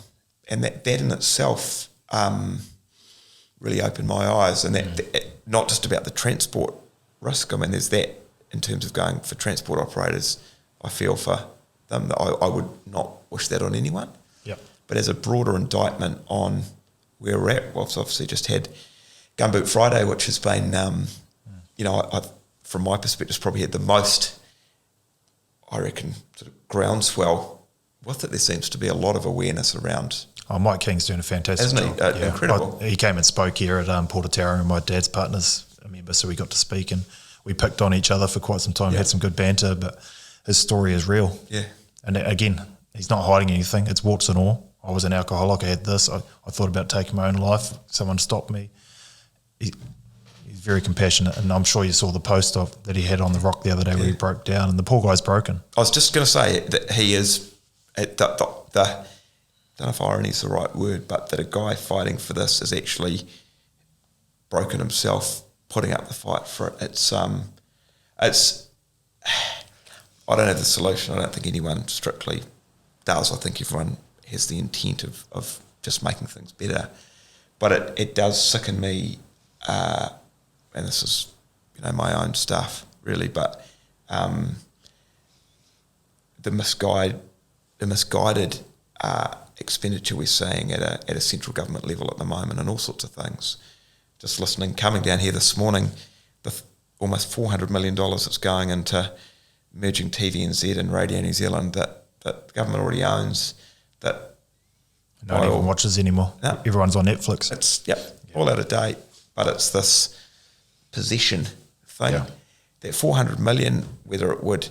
and that in itself really opened my eyes, and that not just about the transport risk. I mean, there's that in terms of going for transport operators. I feel for them that I would not wish that on anyone. Yep. But as a broader indictment on where we're at, we've obviously just had Gumboot Friday, which has been, I from my perspective, has probably had the most, I reckon, sort of groundswell with it. There seems to be a lot of awareness around. Oh, Mike King's doing a fantastic Isn't he? job. Incredible. He came and spoke here at Portataro, and my dad's partner's a member, so we got to speak, and we picked on each other for quite some time, had some good banter, but his story is real. Yeah. And again, he's not hiding anything. It's warts and all. I was an alcoholic. I had this. I thought about taking my own life. Someone stopped me. He's very compassionate, and I'm sure you saw the post that he had on the rock the other day where he broke down, and the poor guy's broken. I was just going to say that he is, I don't know if irony is the right word, but that a guy fighting for this is actually broken himself, putting up the fight for it. It's I don't have the solution. I don't think anyone strictly does. I think everyone has the intent of just making things better. But it does sicken me, and this is my own stuff really, but the misguided expenditure we're seeing at a central government level at the moment, and all sorts of things. Just coming down here this morning, with almost $400 million that's going into merging TVNZ and Radio New Zealand that the government already owns, that no one even watches anymore. No. Everyone's on Netflix. It's all out of date, but it's this possession thing. Yeah. That 400 million, whether it would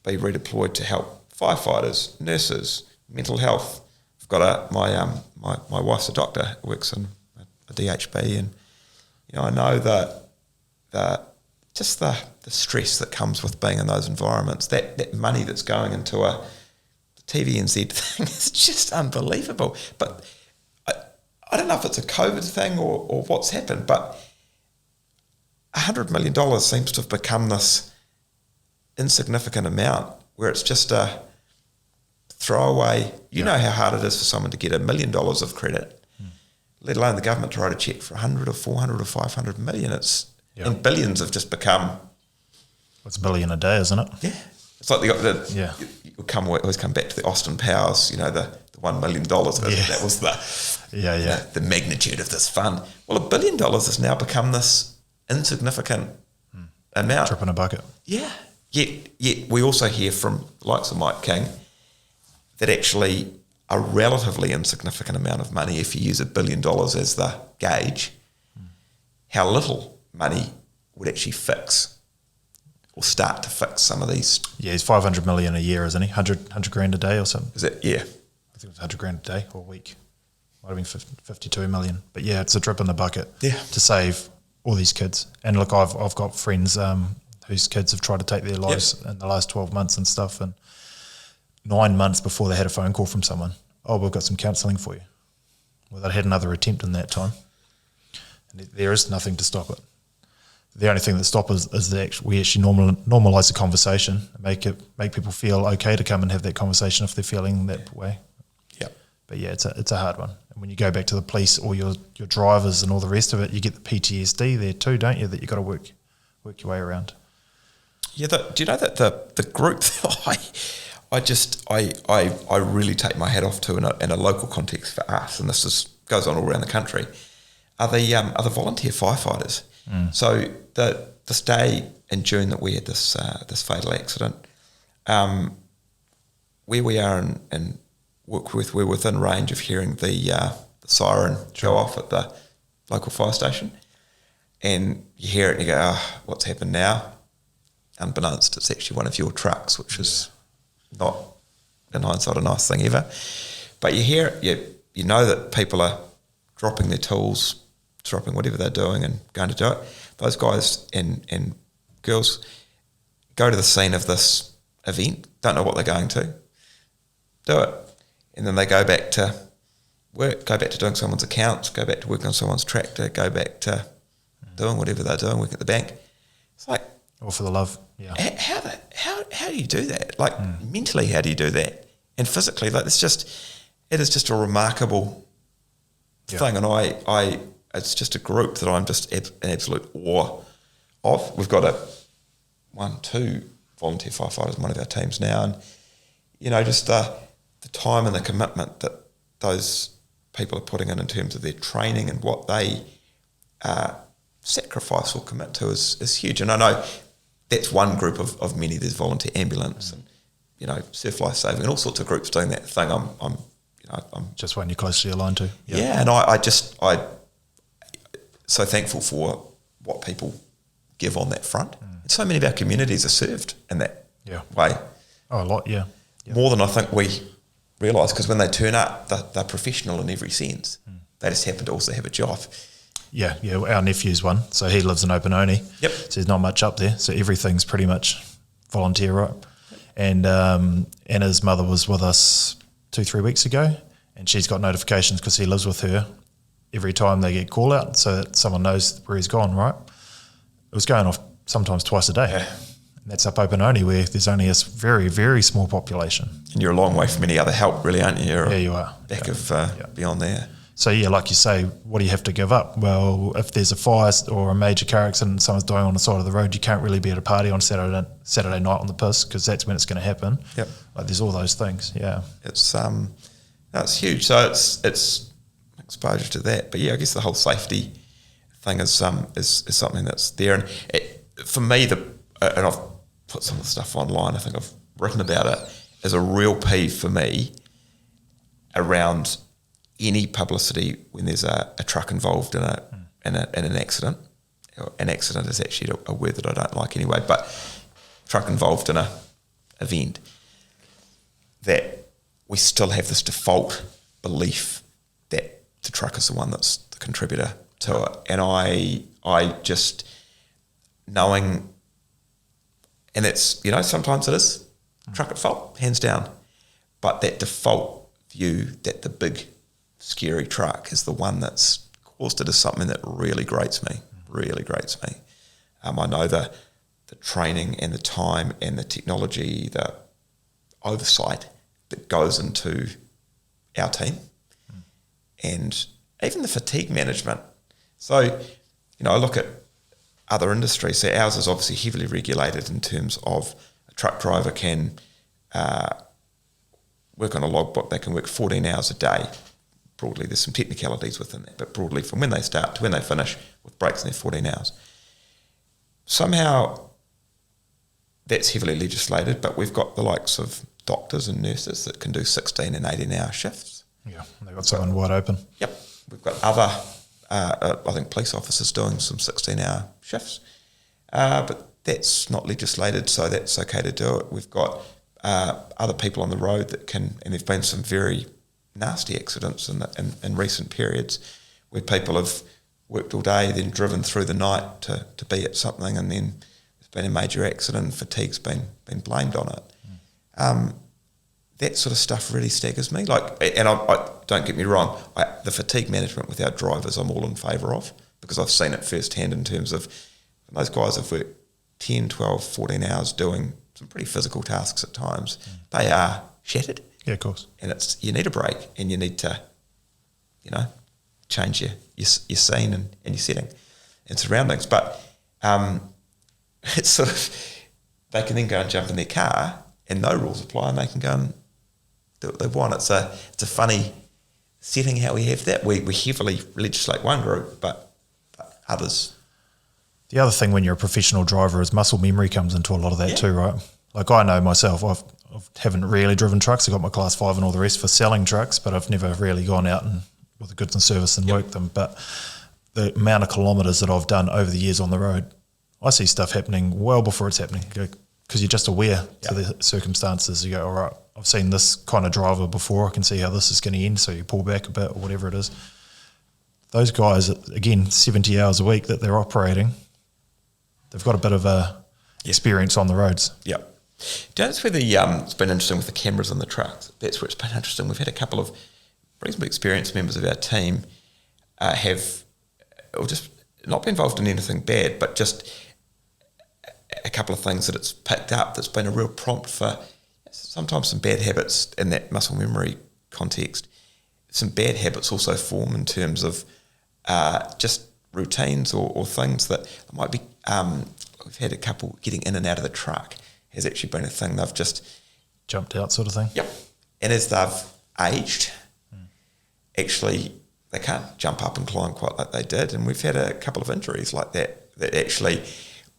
be redeployed to help firefighters, nurses, mental health. I've got my wife's a doctor, works in a DHB, and I know that just the stress that comes with being in those environments, that money that's going into a TVNZ thing is just unbelievable. But I don't know if it's a COVID thing or what's happened, but $100 million seems to have become this insignificant amount where it's just a throwaway. You know how hard it is for someone to get $1 million of credit, let alone the government to write a cheque for 100 or 400 or 500 million. And billions have just become. It's $1 billion a day, isn't it? Yeah. It's like you always come back to the Austin Powers, the $1 million. That was the magnitude of this fund. Well, $1 billion has now become this insignificant amount. Drop in a bucket. Yeah. Yet we also hear from the likes of Mike King that actually a relatively insignificant amount of money, if you use $1 billion as the gauge, how little money would actually fix or start to fix some of these. Yeah, he's 500 million a year, isn't he? 100 grand a day or something. Is it? Yeah. I think it was 100 grand a day or a week. Might have been 52 million. But yeah, it's a drip in the bucket to save all these kids. And look, I've got friends whose kids have tried to take their lives in the last 12 months and stuff, and 9 months before they had a phone call from someone, we've got some counselling for you. Well, they'd had another attempt in that time. And there is nothing to stop it. The only thing that stops is that we actually normalise the conversation, make people feel okay to come and have that conversation if they're feeling that way. Yeah. But yeah, it's a hard one. And when you go back to the police or your drivers and all the rest of it, you get the PTSD there too, don't you? That you got to work your way around. Yeah. Do you know that the group that I really take my hat off to in a local context for us, and this goes on all around the country, are the volunteer firefighters. So this day in June that we had this fatal accident, where we are and work with, we're within range of hearing the siren go off at the local fire station, and you hear it and you go, what's happened now? Unbeknownst, it's actually one of your trucks, which is not, in hindsight, a nice thing ever. But you hear it, you know that people are dropping their tools, dropping whatever they're doing and going to do it. Those guys and girls go to the scene of this event, don't know what they're going to, do it. And then they go back to work, go back to doing someone's accounts, go back to working on someone's tractor, go back to doing whatever they're doing, working at the bank. It's like... All for the love, yeah. How do you do that? Like, mentally, how do you do that? And physically, like, it is just a remarkable thing. And it's just a group that I'm just in absolute awe We've got two volunteer firefighters in one of our teams now, and just the time and the commitment that those people are putting in terms of their training and what they sacrifice or commit to is huge. And I know that's one group of many. There's volunteer ambulance and surf life saving and all sorts of groups doing that thing. I'm just one you're closely aligned to. Yeah, and I'm so thankful for what people give on that front. And so many of our communities are served in that way. Oh, a lot, yeah. More than I think we realise, because when they turn up, they're professional in every sense. They just happen to also have a job. Yeah, our nephew's one, so he lives in Opanoni. Yep. So there's not much up there, so everything's pretty much volunteer, right? And his mother was with us 2-3 weeks ago, and she's got notifications because he lives with her every time they get call out, so that someone knows where he's gone, right? It was going off sometimes twice a day. Yeah. And that's up Opanoni, where there's only a very, very small population. And you're a long way from any other help, really, aren't you? Yeah, you are. Back of beyond there. So, like you say, what do you have to give up? Well, if there's a fire or a major car accident and someone's dying on the side of the road, you can't really be at a party on Saturday night on the piss, because that's when it's going to happen. Yep. Like, there's all those things, yeah. It's huge. So it's exposure to that. But, I guess the whole safety thing is something that's there. And for me, and I've put some of the stuff online, I think I've written about it, is a real peeve for me around any publicity when there's a truck involved in an accident. An accident is actually a word that I don't like anyway, but truck involved in a event, that we still have this default belief that the truck is the one that's the contributor to it. And I just, knowing, and that's, sometimes it is truck at fault, hands down, but that default view that the big scary truck is the one that's caused it is something that really grates me. I know the training and the time and the technology, the oversight that goes into our team, and even the fatigue management. So, I look at other industries. So ours is obviously heavily regulated in terms of a truck driver can work on a logbook. They can work 14 hours a day. Broadly, there's some technicalities within that, but broadly from when they start to when they finish with breaks in their 14 hours. Somehow that's heavily legislated, but we've got the likes of doctors and nurses that can do 16 and 18-hour shifts. Yeah, they've got someone wide open. Yep. We've got other, I think, police officers doing some 16-hour shifts, but that's not legislated, so that's okay to do it. We've got other people on the road that can, and there've been some very nasty accidents in recent periods where people have worked all day, then driven through the night to be at something, and then there's been a major accident and fatigue's been blamed on it. That sort of stuff really staggers me. And I don't get me wrong, the fatigue management with our drivers I'm all in favour of, because I've seen it firsthand in terms of those guys have worked 10, 12, 14 hours doing some pretty physical tasks at times. They are shattered. Yeah, of course. And you need a break, and you need to, change your scene and your setting and surroundings. But it's sort of, they can then go and jump in their car and no rules apply, and they can go and do what they want. It's a funny setting how we have that. We heavily legislate one group, but others. The other thing when you're a professional driver is muscle memory comes into a lot of that too, right? Like, I know myself, I haven't really driven trucks. I got my class 5 and all the rest for selling trucks, but I've never really gone out and with the goods and service and worked them. But the amount of kilometres that I've done over the years on the road, I see stuff happening well before it's happening, because you're just aware to the circumstances. You go, all right, I've seen this kind of driver before, I can see how this is going to end, so you pull back a bit or whatever it is. Those guys, again, 70 hours a week that they're operating, they've got a bit of a experience on the roads. Yeah. That's where it's been interesting with the cameras on the trucks. That's where it's been interesting. We've had a couple of reasonably experienced members of our team have just not been involved in anything bad, but just a couple of things that it's picked up that's been a real prompt for sometimes some bad habits in that muscle memory context. Some bad habits also form in terms of just routines or things that might be. We've had a couple getting in and out of the truck has actually been a thing. They've just jumped out, sort of thing. Yep. And as they've aged, actually they can't jump up and climb quite like they did. And we've had a couple of injuries like that. That actually,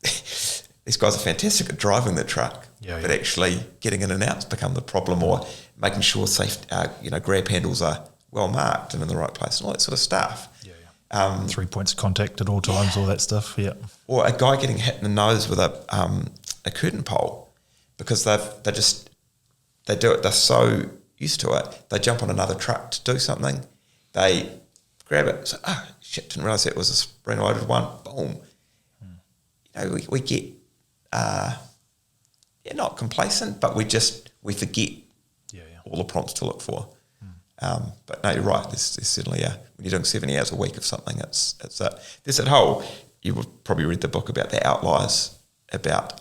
these guys are fantastic at driving the truck, but actually getting in and out's become the problem, or making sure safe, grab handles are well marked and in the right place, and all that sort of stuff. 3 points of contact at all times, all that stuff. Yeah. Or a guy getting hit in the nose with a curtain pole because they do it. They're so used to it. They jump on another truck to do something. They grab it. So, shit! Didn't realise that was a spring-loaded one. Boom. We get not complacent, but we forget all the prompts to look for. But no, you're right. There's certainly when you're doing 70 hours a week of something, there's that whole. You would probably read the book about the outliers, about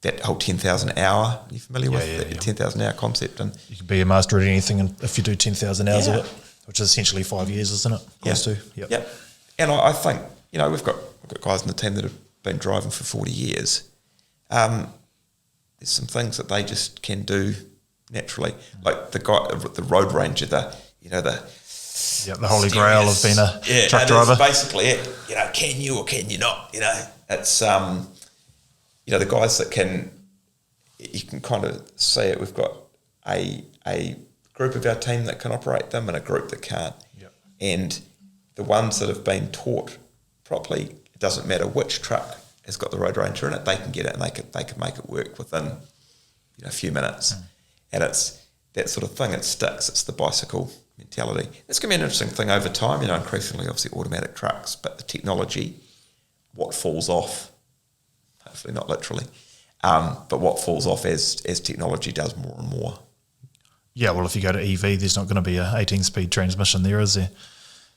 that whole 10,000 hour. Are you familiar with the 10,000 hour concept? And you can be a master at anything if you do 10,000 hours of it, which is essentially 5 years, isn't it? Close to. Yep. And I think we've got guys in the team that have been driving for 40 years. There's some things that they just can do naturally, like the guy, the road ranger, the holy grail of being a truck driver. Basically it. Can you or can you not? It's the guys that can. You can kind of see it. We've got a group of our team that can operate them and a group that can't. Yep. And the ones that have been taught properly, it doesn't matter which truck has got the road ranger in it, they can get it and they can make it work within a few minutes. And it's that sort of thing. It sticks. It's the bicycle mentality. It's going to be an interesting thing over time. Increasingly, obviously, automatic trucks, but the technology, what falls off, hopefully not literally, but what falls off as technology does more and more. Yeah, well, if you go to EV, there's not going to be a 18-speed transmission there, is there?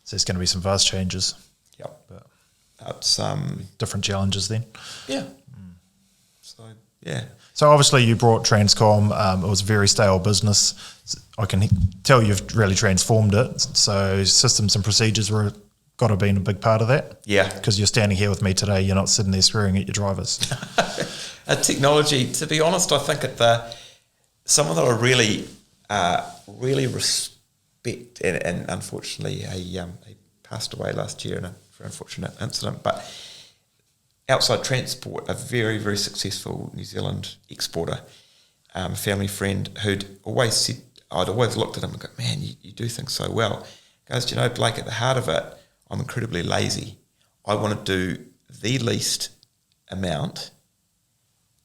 So there's going to be some vast changes. Yep. But it's different challenges then. Yeah. So yeah. So obviously you brought Transcon. It was a very stale business. I can tell you've really transformed it. So systems and procedures got to have been a big part of that. Yeah. Because you're standing here with me today. You're not sitting there swearing at your drivers. Technology, to be honest, I think someone that I really respect, and unfortunately he passed away last year in a very unfortunate incident, but Outside Transport, a very, very successful New Zealand exporter, a family friend who'd always said, I'd always looked at him and go, man, you do things so well. He goes, Blake, at the heart of it, I'm incredibly lazy. I want to do the least amount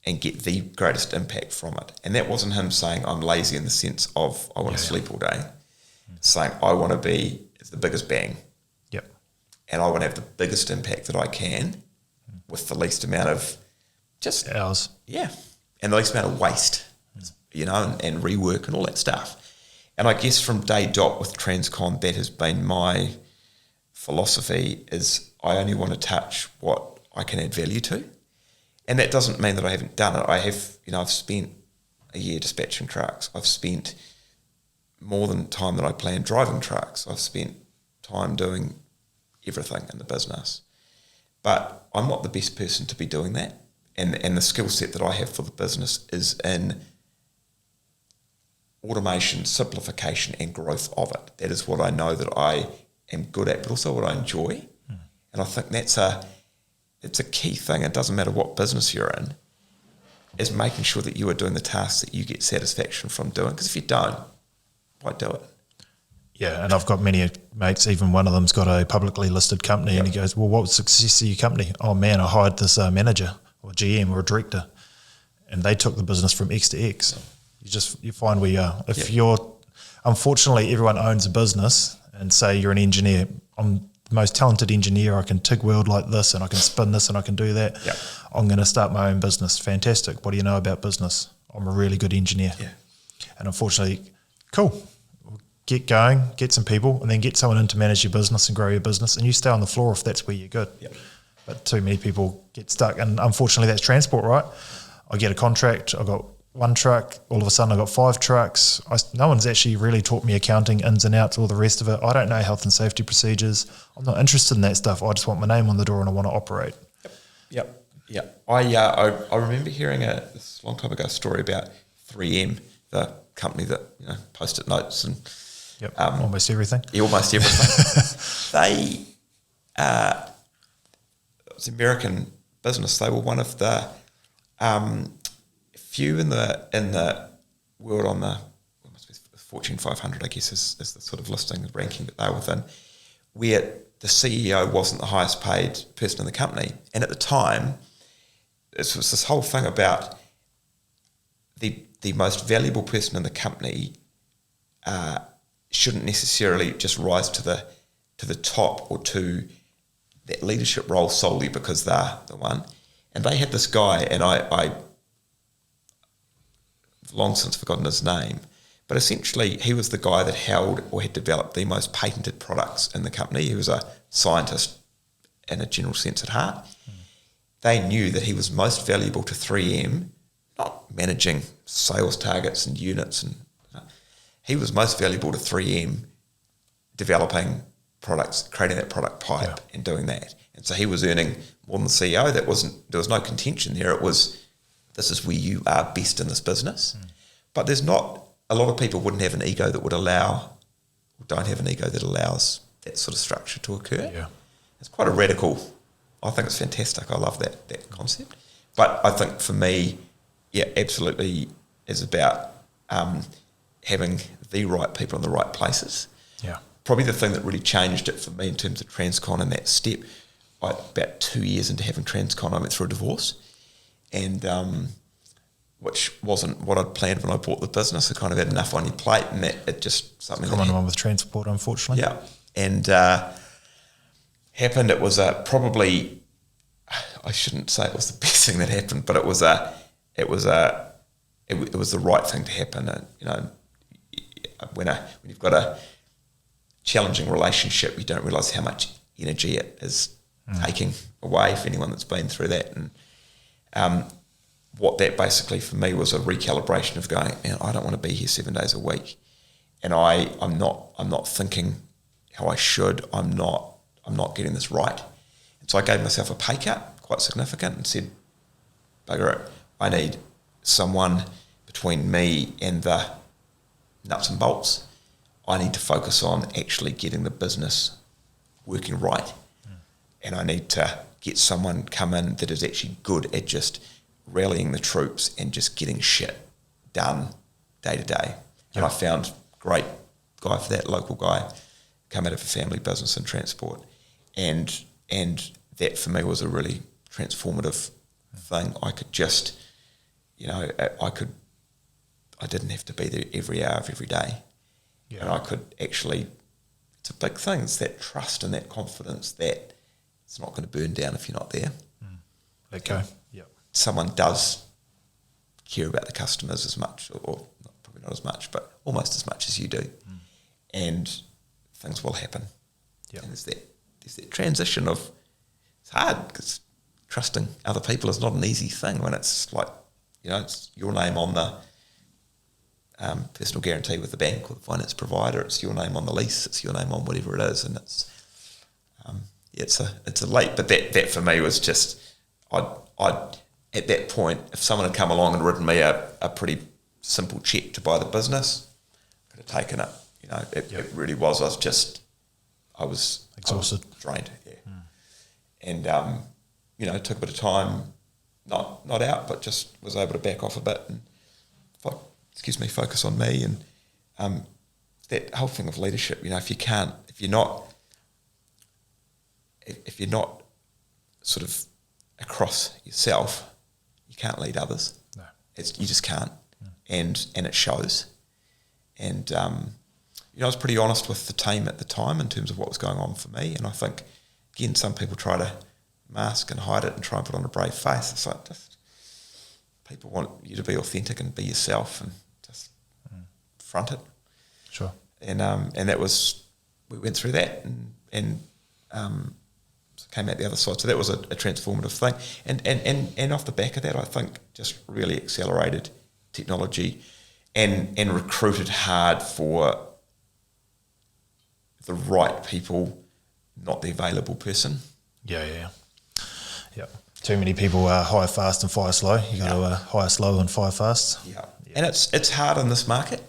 and get the greatest impact from it. And that wasn't him saying I'm lazy in the sense of I want to sleep all day. Saying I want to be the biggest bang. Yep. And I want to have the biggest impact that I can with the least amount of just hours. Yeah. And the least amount of waste, and rework and all that stuff. And I guess from day dot with Transcon, that has been my philosophy, is I only want to touch what I can add value to. And that doesn't mean that I haven't done it. I have, I've spent a year dispatching trucks. I've spent more than time that I planned driving trucks. I've spent time doing everything in the business. But I'm not the best person to be doing that. And the skill set that I have for the business is in automation, simplification and growth of it. That is what I know that I am good at, but also what I enjoy. And I think it's a key thing. It doesn't matter what business you're in, is making sure that you are doing the tasks that you get satisfaction from doing. Because if you don't, why do it? Yeah, and I've got many mates, even one of them's got a publicly listed company, and he goes, well, what was the success of your company? Oh man, I hired this manager or GM or a director, and they took the business from X to X. You find where you are. If you're, unfortunately, everyone owns a business, and say you're an engineer, I'm the most talented engineer, I can TIG weld like this, and I can spin this, and I can do that. Yep. I'm going to start my own business. Fantastic. What do you know about business? I'm a really good engineer. Yeah. And unfortunately, cool. Get going, get some people, and then get someone in to manage your business and grow your business, and you stay on the floor if that's where you're good. Yep. But too many people get stuck, and unfortunately that's transport, right? I get a contract, I've got 1 truck, all of a sudden I got 5 trucks. No one's actually really taught me accounting, ins and outs, all the rest of it. I don't know health and safety procedures. I'm not interested in that stuff. I just want my name on the door and I want to operate. Yep. I remember hearing this long time ago story about 3M, the company that post-it notes and almost everything. Yeah, almost everything. It was American business. They were one of the few in the world on the Fortune 500, I guess, is the sort of listing, the ranking that they were within, where the CEO wasn't the highest paid person in the company. And at the time, it was this whole thing about the most valuable person in the company shouldn't necessarily just rise to the top or to that leadership role solely because they're the one. And they had this guy, and I've long since forgotten his name, but essentially he was the guy that held or had developed the most patented products in the company. He was a scientist in a general sense at heart. They knew that he was most valuable to 3M, not managing sales targets and units. He was most valuable to 3M developing products, creating that product pipe and doing that. And so he was earning more than the CEO. There was no contention there. It was, this is where you are best in this business. But there's not, a lot of people wouldn't have an ego that would allow, or don't have an ego that allows that sort of structure to occur. Yeah. It's quite a radical, I think it's fantastic. I love that concept. But I think for me, absolutely is about having the right people in the right places. Yeah. Probably the thing that really changed it for me in terms of Transcon and that step, about 2 years into having Transcon, I went through a divorce, and which wasn't what I'd planned when I bought the business. I kind of had enough on your plate, and that it just something. It's a common one with transport, unfortunately. Yeah, and happened. It was probably, I shouldn't say it was the best thing that happened, but it was the right thing to happen. And, when you've got a challenging relationship, you don't realise how much energy it is taking away for anyone that's been through that. And what that basically for me was a recalibration of going, man, I don't want to be here 7 days a week, and I'm not thinking how I should. I'm not getting this right. And so I gave myself a pay cut, quite significant, and said, bugger it, I need someone between me and the nuts and bolts. I need to focus on actually getting the business working right. And I need to get someone come in that is actually good at just rallying the troops and just getting shit done day to day. And I found a great guy for that, local guy, come out of a family business in transport. And that for me was a really transformative thing. I could just, I didn't have to be there every hour of every day. Yeah. And I could actually, it's a big thing, it's that trust and that confidence that it's not going to burn down if you're not there. Let go. Yeah. Someone does care about the customers as much, or probably not as much, but almost as much as you do. And things will happen. Yeah. And there's that transition of, it's hard because trusting other people is not an easy thing when it's like, it's your name on the personal guarantee with the bank or the finance provider, it's your name on the lease, it's your name on whatever it is, and it's a leap. But that for me was just, I'd at that point, if someone had come along and written me a pretty simple check to buy the business, I could have taken it. It really was. I was exhausted, drained. Yeah, and it took a bit of time, not out, but just was able to back off a bit and focus on me. And that whole thing of leadership, if you're not sort of across yourself, you can't lead others. No, you just can't, and it shows. And I was pretty honest with the team at the time in terms of what was going on for me. And I think again, some people try to mask and hide it and try and put on a brave face. It's like people want you to be authentic and be yourself and just front it. Sure. And that was, we went through that and came out the other side. So that was a transformative thing. And off the back of that, I think just really accelerated technology, and recruited hard for the right people, not the available person. Yeah. Too many people hire fast and fire slow. You got to hire slow and fire fast. Yeah. And it's hard in this market.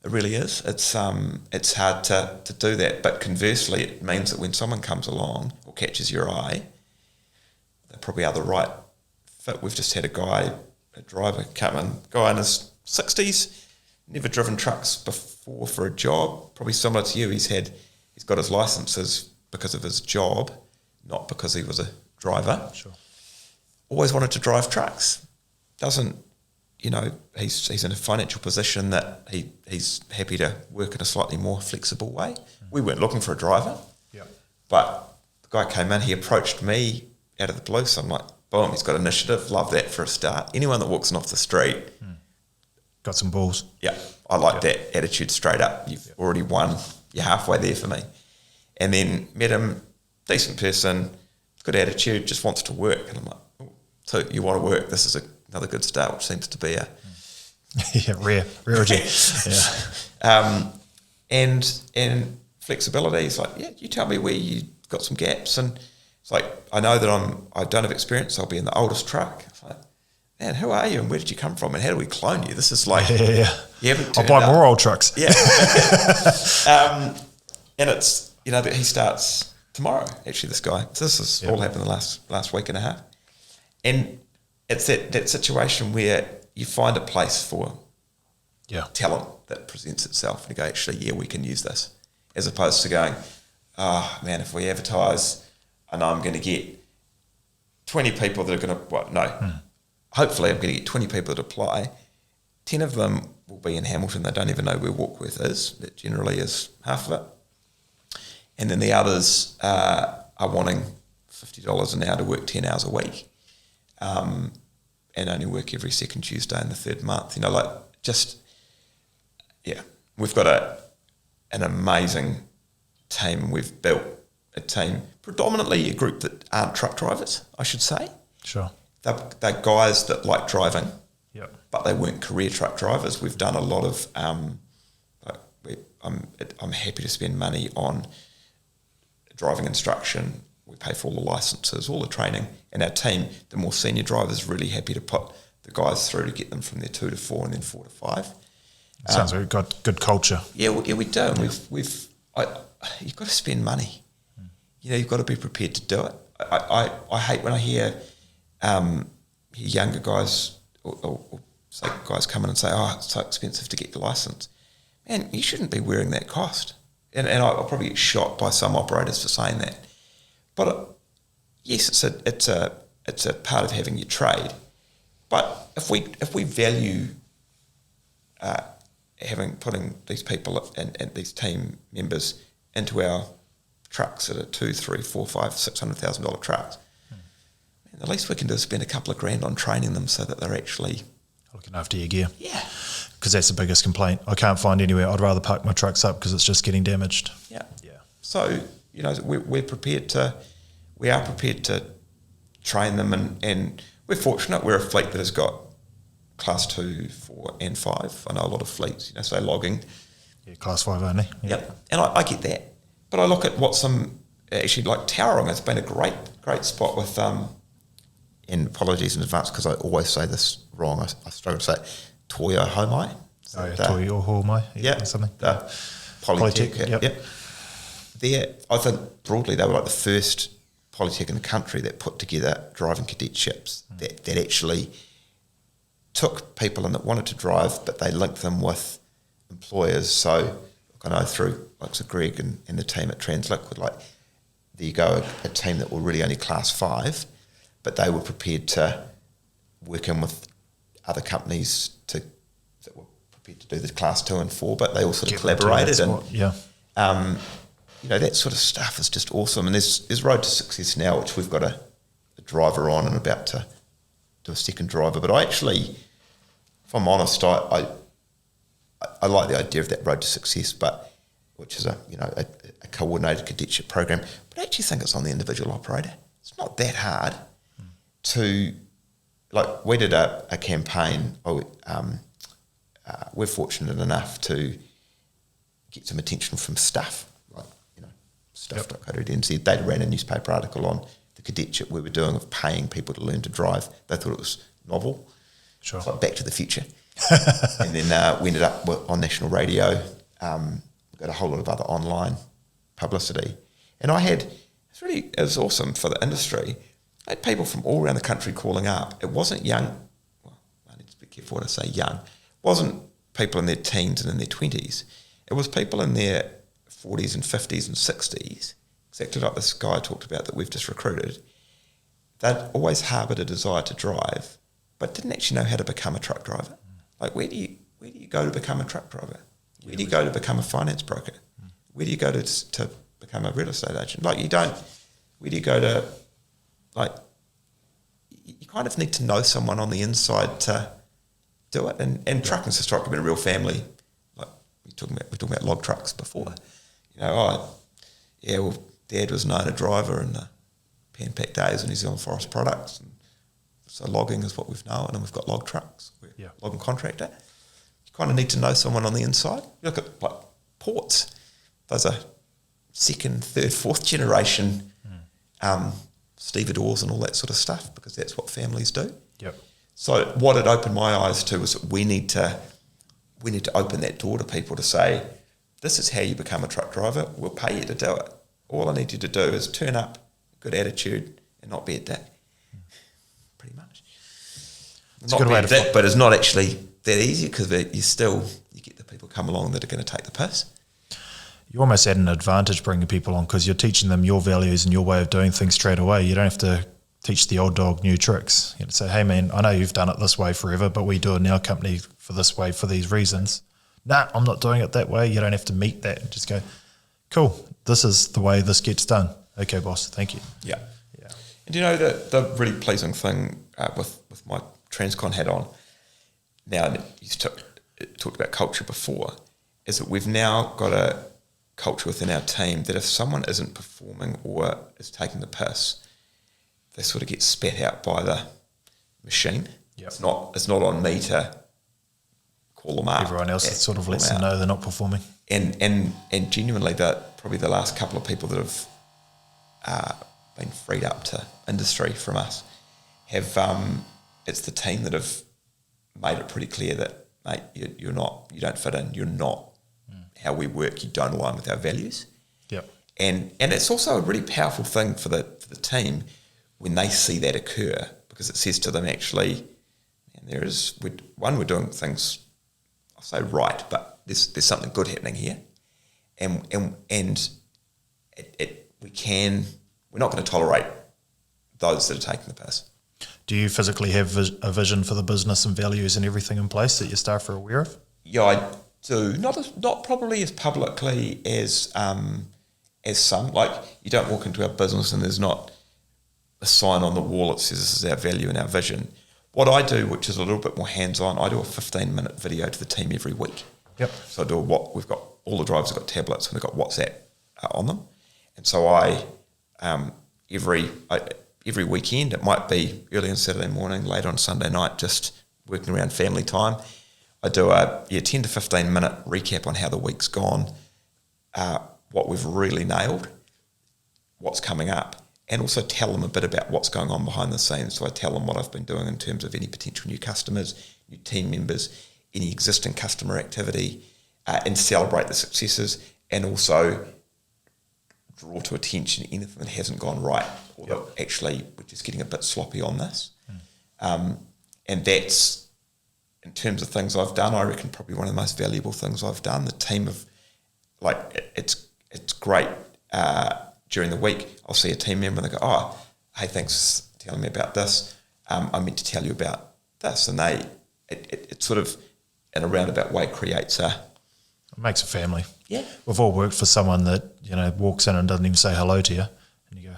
It really is. It's hard to do that. But conversely, it means that when someone comes along or catches your eye, they probably are the right fit. We've just had a driver come in, guy in his 60s, never driven trucks before for a job, probably similar to you. He's got his licenses because of his job, not because he was a driver. Sure. Always wanted to drive trucks. Doesn't, he's in a financial position that he's happy to work in a slightly more flexible way. We weren't looking for a driver. Yeah. But the guy came in, he approached me out of the blue, so I'm like, boom, he's got initiative, love that for a start. Anyone that walks in off the street, got some balls. yeah, I like that attitude straight up. You've already won, you're halfway there for me. And then met him, decent person, good attitude, just wants to work. And I'm like, oh, so you want to work, this is another good start, which seems to be a... rarity. Yeah. And flexibility, he's like, yeah, you tell me where you got some gaps. And it's like, I know that I don't have experience, I'll be in the oldest truck. It's like, man, who are you and where did you come from and how do we clone you? This is like, you haven't I'll buy more old trucks. Yeah. And it's, that he starts tomorrow, actually, this guy. This has all happened the last week and a half. And it's that situation where you find a place for talent that presents itself and you go, actually, yeah, we can use this. As opposed to going, oh, man, if we advertise, I know I'm going to get 20 people that are going to, hopefully I'm going to get 20 people that apply. 10 of them will be in Hamilton. They don't even know where Warkworth is. That generally is half of it. And then the others are wanting $50 an hour to work 10 hours a week and only work every second Tuesday in the third month. We've got an amazing team. We've built a team, predominantly a group that aren't truck drivers, I should say. Sure. They're guys that like driving, but they weren't career truck drivers. We've done a lot of, I'm happy to spend money on driving instruction. We pay for all the licenses, all the training, and our team, the more senior drivers, really happy to put the guys through to get them from their 2 to 4 and then 4 to 5. Sounds like we've got good culture. Yeah, we do. And you've got to spend money. You've got to be prepared to do it. I hate when I hear younger guys or say guys come in and say, oh, it's so expensive to get your license. Man, you shouldn't be wearing that cost. And I'll probably get shot by some operators for saying that. But yes, it's a part of having your trade. But if we value putting these people and these team members into our trucks that are $2, $3, $4, $5, $600,000 trucks, man, the least we can do is spend a couple of grand on training them so that they're actually looking after your gear. Yeah. Because that's the biggest complaint. I can't find anywhere. I'd rather park my trucks up because it's just getting damaged. Yeah. So we are prepared to train them, and we're fortunate. We're a fleet that has got class 2, 4 and 5. I know a lot of fleets, say logging. Yeah, class 5 only. Yep. And I get that. But I look at what some, actually like Tauranga, it's been a great spot with, and apologies in advance because I always say this wrong. I struggle to say it. Toyo Homai. Toyo Homai. Yeah, something. Polytech. Yep. I think broadly they were like the first polytech in the country that put together driving cadetships that actually took people in that wanted to drive, but they linked them with employers. So I know through Greg and the team at Transliquid, there you go, a team that were really only class 5, but they were prepared to work in with other companies that were prepared to do the class 2 and 4, but they all sort of collaborated that sort of stuff is just awesome. And there's Road to Success now, which we've got a driver on and about to do a second driver. But I actually, if I'm honest, I like the idea of that Road to Success, but which is a coordinated cadetship program. But I actually think it's on the individual operator. It's not that hard to like we did a campaign. We're fortunate enough to get some attention from Stuff, like, stuff.co.nz. They ran a newspaper article on the cadetship we were doing of paying people to learn to drive. They thought it was novel. Sure. It's like Back to the Future. And then we ended up on national radio. We got a whole lot of other online publicity. And it was awesome for the industry. I had people from all around the country calling up. It wasn't young, well, I need to be careful what I say young. It wasn't people in their teens and in their 20s. It was people in their 40s and 50s and 60s, exactly like this guy I talked about that we've just recruited. They'd always harboured a desire to drive, but didn't actually know how to become a truck driver. Like, where do you go to become a truck driver? Where do you go to become a finance broker? Where do you go to become a real estate agent? Like, you don't. Where do you go to? Like, you kind of need to know someone on the inside to do it. And trucking's historically been a real family. Like, we're talking about log trucks before. Dad was known a driver in the pan pack days of New Zealand Forest Products, and so logging is what we've known, and we've got log trucks. We're a logging contractor. You kind of need to know someone on the inside. You look at like ports; those are second, third, fourth generation stevedores and all that sort of stuff, because that's what families do. Yep. So what it opened my eyes to was that we need to open that door to people to say, this is how you become a truck driver. We'll pay you to do it. All I need you to do is turn up, good attitude, and not be a dick. Pretty much. It's a good way to dick, but it's not actually that easy, because you get the people come along that are going to take the piss. You almost had an advantage bringing people on, because you're teaching them your values and your way of doing things straight away. You don't have to teach the old dog new tricks. You know, say, hey man, I know you've done it this way forever, but we do it in our company for this way for these reasons. Nah, I'm not doing it that way. You don't have to meet that. Just go, cool, this is the way this gets done. Okay, boss, thank you. Yeah. And you know, the really pleasing thing with my Transcon hat on, now you talked about culture before, is that we've now got a culture within our team that if someone isn't performing or is taking the piss, they sort of get spat out by the machine. Yep. It's not on me to call them up. Everyone else sort of lets them know they're not performing. And genuinely, probably the last couple of people that have been freed up to industry from us have it's the team that have made it pretty clear that, mate, you don't fit in, you're not how we work, you don't align with our values. Yep. And it's also a really powerful thing for the team when they see that occur, because it says to them, actually, we're doing things, I'll say right, but there's something good happening here, and we're not going to tolerate those that are taking the piss. Do you physically have a vision for the business and values and everything in place that your staff are aware of? Yeah, I do. Not probably as publicly as some. Like, you don't walk into our business and there's not a sign on the wall that says this is our value and our vision. What I do, which is a little bit more hands-on, I do a 15-minute video to the team every week. Yep. So we've got all the drivers have got tablets and they've got WhatsApp on them, and so I every weekend, it might be early on Saturday morning, late on Sunday night, just working around family time, I do a 10 to 15 minute recap on how the week's gone, what we've really nailed, what's coming up, and also tell them a bit about what's going on behind the scenes. So I tell them what I've been doing in terms of any potential new customers, new team members, any existing customer activity, and celebrate the successes, and also draw to attention anything that hasn't gone right, or that actually we're just getting a bit sloppy on this. And that's, in terms of things I've done, I reckon probably one of the most valuable things I've done. The team of, like, it's great. During the week, I'll see a team member and they go, oh, hey, thanks for telling me about this. I meant to tell you about this. And it sort of, in a roundabout way, creates a... It makes a family. Yeah. We've all worked for someone that, walks in and doesn't even say hello to you. And you go,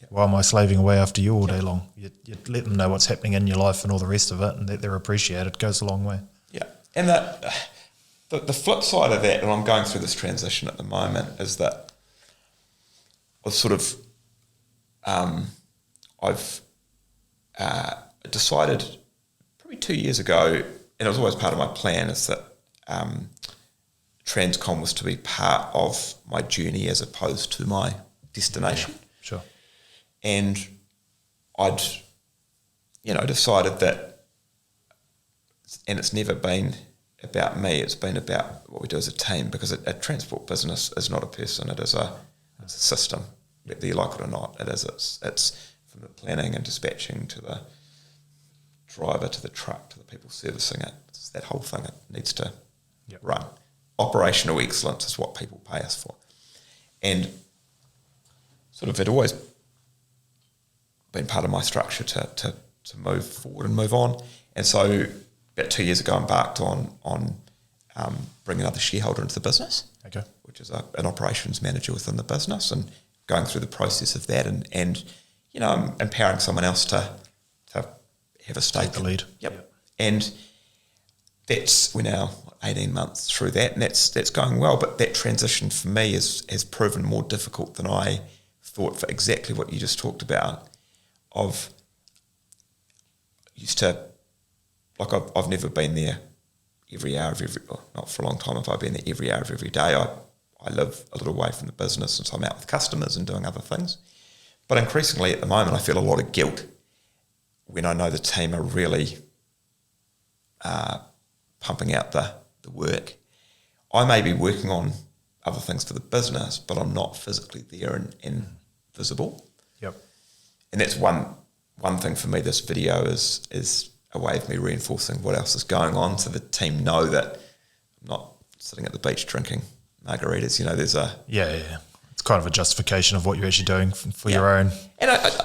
why am I slaving away after you all day long? You let them know what's happening in your life and all the rest of it, and that they're appreciated goes a long way. Yeah. And the flip side of that, and I'm going through this transition at the moment, is that I've sort of, I've decided probably 2 years ago, and it was always part of my plan, is that Transcon was to be part of my journey as opposed to my destination. Yeah, sure. And I'd, decided that, and it's never been about me, it's been about what we do as a team, because a transport business is not a person, it's a system, whether you like it or not. It's from the planning and dispatching to the driver to the truck to the people servicing it. It's that whole thing, it needs to run. Operational excellence is what people pay us for. And sort of it always been part of my structure to move forward and move on. And so about 2 years ago, I embarked on bringing another shareholder into the business, which is an operations manager within the business, and going through the process of that and empowering someone else to have a stake. Take the lead. Yep. And we're now 18 months through that, and that's going well. But that transition for me has proven more difficult than I thought, for exactly what you just talked about. I've never been there every hour of not for a long time. If I've been there every hour of every day, I live a little way from the business, and so I'm out with customers and doing other things. But increasingly at the moment, I feel a lot of guilt when I know the team are really pumping out the work. I may be working on other things for the business, but I'm not physically there and visible. Yep. And that's one thing for me. This video is a way of me reinforcing what else is going on, so the team know that I'm not sitting at the beach drinking margaritas. There's a it's kind of a justification of what you're actually doing for your own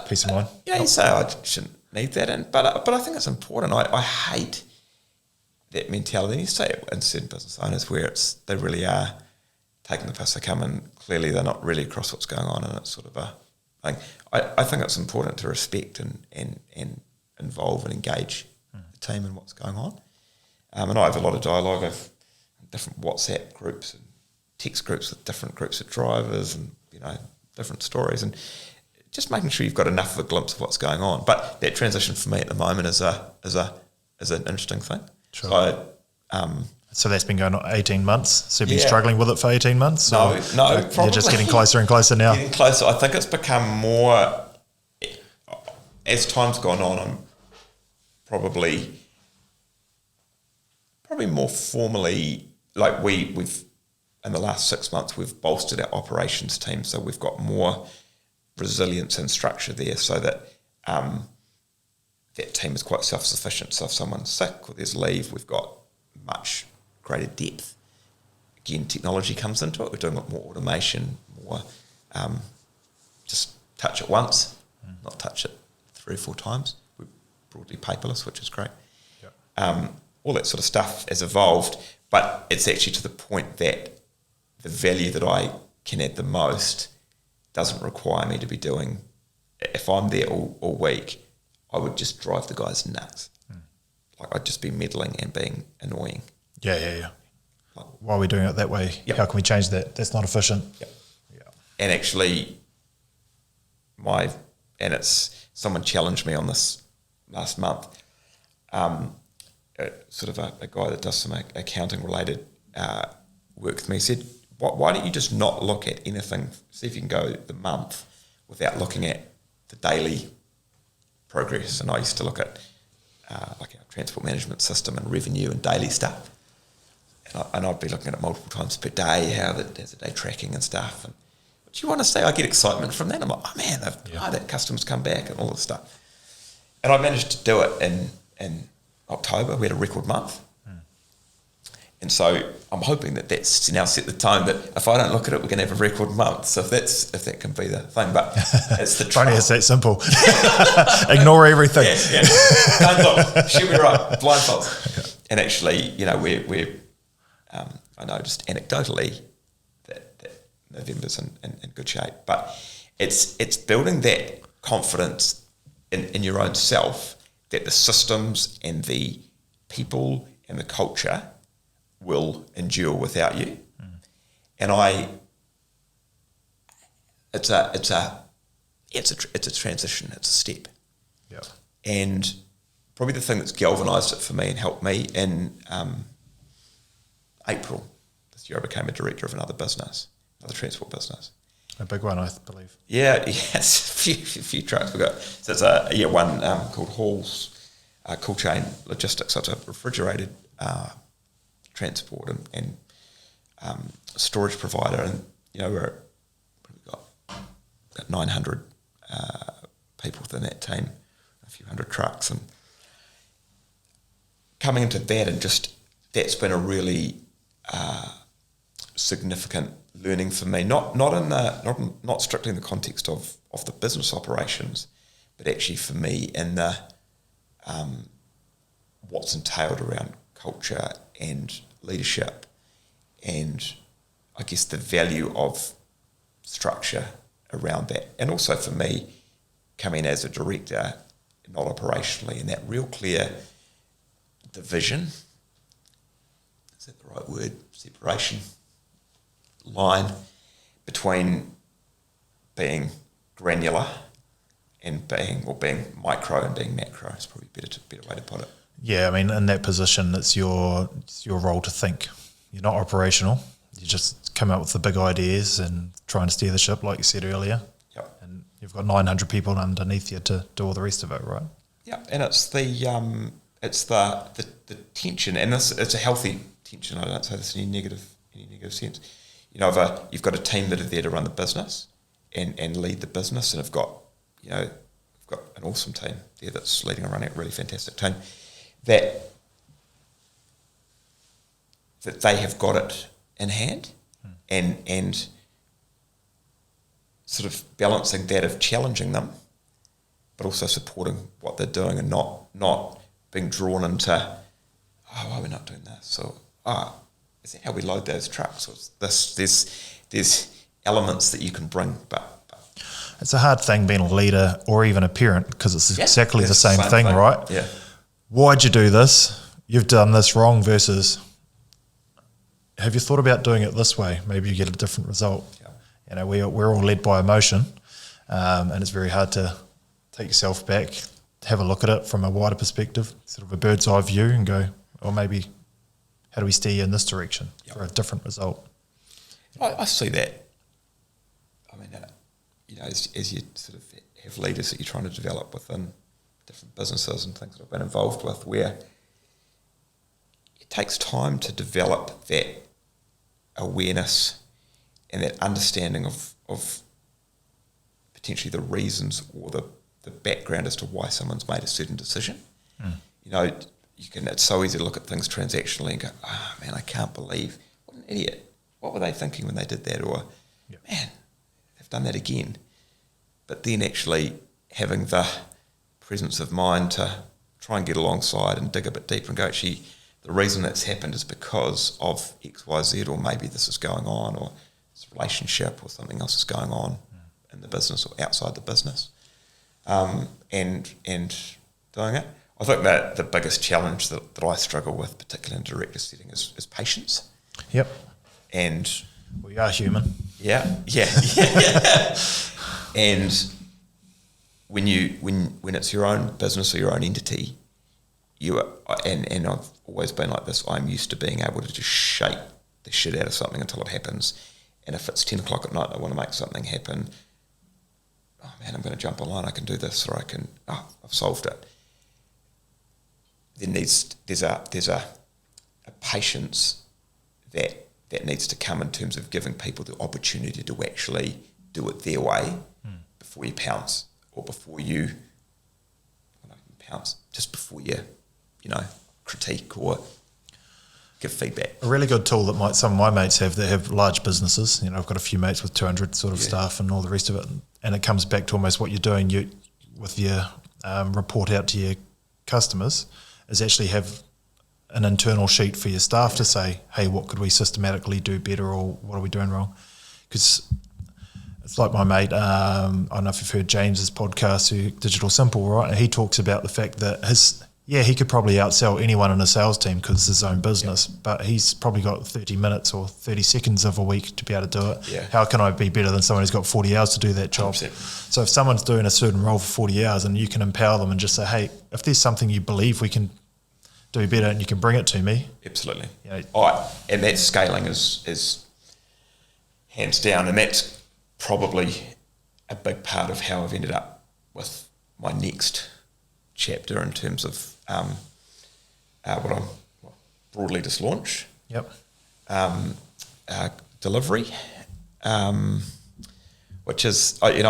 peace of mind. You say I shouldn't need that, but I think it's important. I hate that mentality. You say it in certain business owners where they really are taking the piss. They come in, clearly they're not really across what's going on, and it's sort of a thing. I think it's important to respect and involve and engage the team in what's going on. And I have a lot of dialogue of different WhatsApp groups and text groups with different groups of drivers, and different stories, and just making sure you've got enough of a glimpse of what's going on. But that transition for me at the moment is an interesting thing. Sure. So that's been going on 18 months. So you've been struggling with it for 18 months? No, probably. You're just getting closer and closer now? Getting closer. I think it's become more, as time's gone on, I'm probably more formally, like we've in the last 6 months, we've bolstered our operations team, so we've got more resilience and structure there, so that that team is quite self-sufficient. So if someone's sick or there's leave, we've got much greater depth. Again, technology comes into it. We're doing more automation, more just touch it once, not touch it 3 or 4 times. We're broadly paperless, which is great. Yep. All that sort of stuff has evolved, but it's actually to the point that the value that I can add the most doesn't require me to be doing. If I'm there all week, I would just drive the guys nuts. Like, I'd just be meddling and being annoying. Yeah. Like, why are we doing it that way? Yep. How can we change that? That's not efficient. Yep. Yeah. And actually, someone challenged me on this last month. Sort of a guy that does some accounting related work with me said, why don't you just not look at anything, see if you can go the month without looking at the daily progress. And I used to look at like our transport management system and revenue and daily stuff. And I'd be looking at it multiple times per day, how's the day tracking and stuff. And what do you want to say? I get excitement from that. I'm like, oh man, that customers come back and all this stuff. And I managed to do it in October. We had a record month. And so I'm hoping that that's now set the tone that if I don't look at it, we're going to have a record month. So if that can be the thing, but it's the funny, it's that simple. Ignore everything. Yeah. Don't look. She'll be right. Blindfolds. Yeah. And actually, we're I know just anecdotally that November's in good shape, but it's building that confidence in your own self that the systems and the people and the culture will endure without you. And it's a transition, it's a step. Yeah. And probably the thing that's galvanised it for me and helped me in April this year, I became a director of another transport business. A big one, I believe. Yeah, yes, a few trucks we got. So it's one called Hall's Cool Chain Logistics. So it's a refrigerated transport and storage provider, and we've got about 900 people within that team, a few hundred trucks, and coming into that, and just that's been a really significant learning for me. Not strictly in the context of the business operations, but actually for me in the what's entailed around culture and leadership, and I guess the value of structure around that. And also for me, coming as a director, not operationally, and that real clear division, is that the right word? Separation line between being granular and being micro and being macro is probably a better way to put it. Yeah, I mean, in that position, it's your role to think. You're not operational. You just come out with the big ideas and try and steer the ship, like you said earlier. Yep. And you've got 900 people underneath you to do all the rest of it, right? Yeah, and it's the tension, and it's a healthy tension. I don't say this in any negative sense. You've got a team that are there to run the business and lead the business, and we've got an awesome team there that's leading and running a really fantastic team. That they have got it in hand, and sort of balancing that of challenging them, but also supporting what they're doing, and not being drawn into, why are we not doing this? Or is that how we load those trucks? Or there's elements that you can bring, but it's a hard thing being a leader or even a parent, because it's exactly the same thing, right? Yeah. Why'd you do this? You've done this wrong versus, have you thought about doing it this way? Maybe you get a different result. Yeah. We're all led by emotion, and it's very hard to take yourself back, have a look at it from a wider perspective, sort of a bird's eye view, and go, or maybe how do we steer you in this direction for a different result? I see that. I mean, as you sort of have leaders that you're trying to develop within different businesses and things that I've been involved with, where it takes time to develop that awareness and that understanding of potentially the reasons or the background as to why someone's made a certain decision. It's so easy to look at things transactionally and go, man, I can't believe, what an idiot. What were they thinking when they did that? Or, man, they've done that again. But then actually having the presence of mind to try and get alongside and dig a bit deeper and go, actually, the reason that's happened is because of X, Y, Z, or maybe this is going on, or it's a relationship, or something else is going on in the business or outside the business. And doing it. I think that the biggest challenge that I struggle with, particularly in director setting, is patience. Yep. And we are human. Yeah. And when it's your own business or your own entity, you are, and I've always been like this. I'm used to being able to just shake the shit out of something until it happens. And if it's 10 o'clock at night, I want to make something happen. Oh man, I'm going to jump online. I can do this, or I can. I've solved it. There's a patience that needs to come in terms of giving people the opportunity to actually do it their way before you pounce, or before you just before you critique or give feedback. A really good tool that some of my mates have that have large businesses. I've got a few mates with 200 sort of staff and all the rest of it, and it comes back to almost what you're doing with your report out to your customers, is actually have an internal sheet for your staff to say, hey, what could we systematically do better, or what are we doing wrong? Because it's like my mate, I don't know if you've heard James's podcast, Digital Simple, right? And he talks about the fact that yeah, he could probably outsell anyone in a sales team because it's his own business, but he's probably got 30 minutes or 30 seconds of a week to be able to do it. Yeah. How can I be better than someone who's got 40 hours to do that job? 100%. So if someone's doing a certain role for 40 hours and you can empower them and just say, hey, if there's something you believe we can do better and you can bring it to me. Absolutely. You know, And that scaling is hands down, and that's probably a big part of how I've ended up with my next chapter in terms of what I'm broadly just launched. Yep. Delivery, which is I've had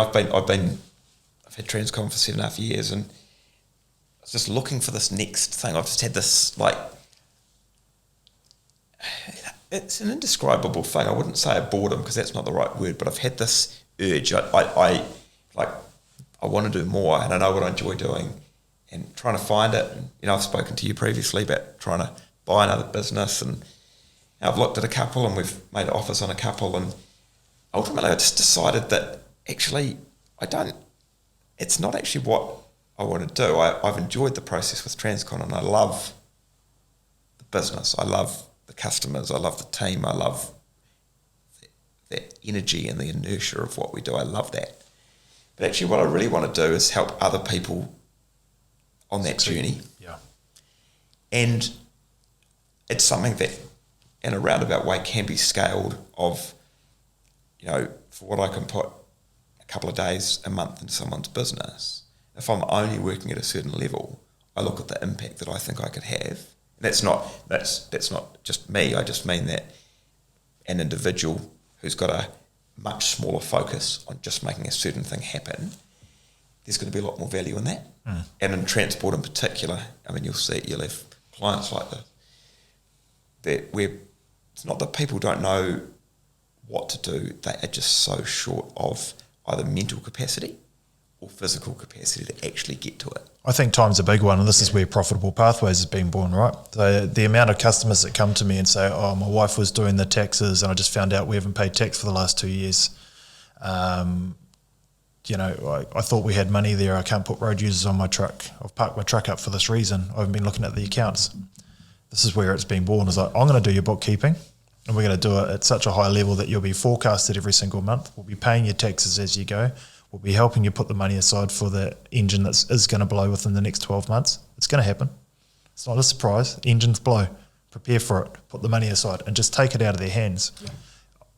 Transcon for 7.5 years, and I was just looking for this next thing. I've just had this it's an indescribable thing. I wouldn't say a boredom because that's not the right word, but I've had this urge. I want to do more, and I know what I enjoy doing, and trying to find it. And, I've spoken to you previously about trying to buy another business, and I've looked at a couple, and we've made offers on a couple, and ultimately I just decided that actually it's not actually what I want to do. I've enjoyed the process with Transcon, and I love the business. I love the customers. I love the team. I love the energy and the inertia of what we do. I love that. But actually what I really want to do is help other people on that journey. Yeah. And it's something that in a roundabout way can be scaled of, for what I can put a couple of days, a month into someone's business. If I'm only working at a certain level, I look at the impact that I think I could have. And that's not just me. I just mean that an individual who's got a much smaller focus on just making a certain thing happen, there's going to be a lot more value in that. And in transport in particular, you'll have clients like this, that where it's not that people don't know what to do, they are just so short of either mental capacity or physical capacity to actually get to it. I think time's a big one, and this is where Profitable Pathways has been born, right? The amount of customers that come to me and say, oh, my wife was doing the taxes and I just found out we haven't paid tax for the last 2 years. I thought we had money there. I can't put road users on my truck. I've parked my truck up for this reason. I haven't been looking at the accounts. This is where it's been born. It's like, I'm going to do your bookkeeping, and we're going to do it at such a high level that you'll be forecasted every single month. We'll be paying your taxes as you go. We'll be helping you put the money aside for the engine that is going to blow within the next 12 months. It's going to happen. It's not a surprise. Engines blow. Prepare for it. Put the money aside and just take it out of their hands. Yeah.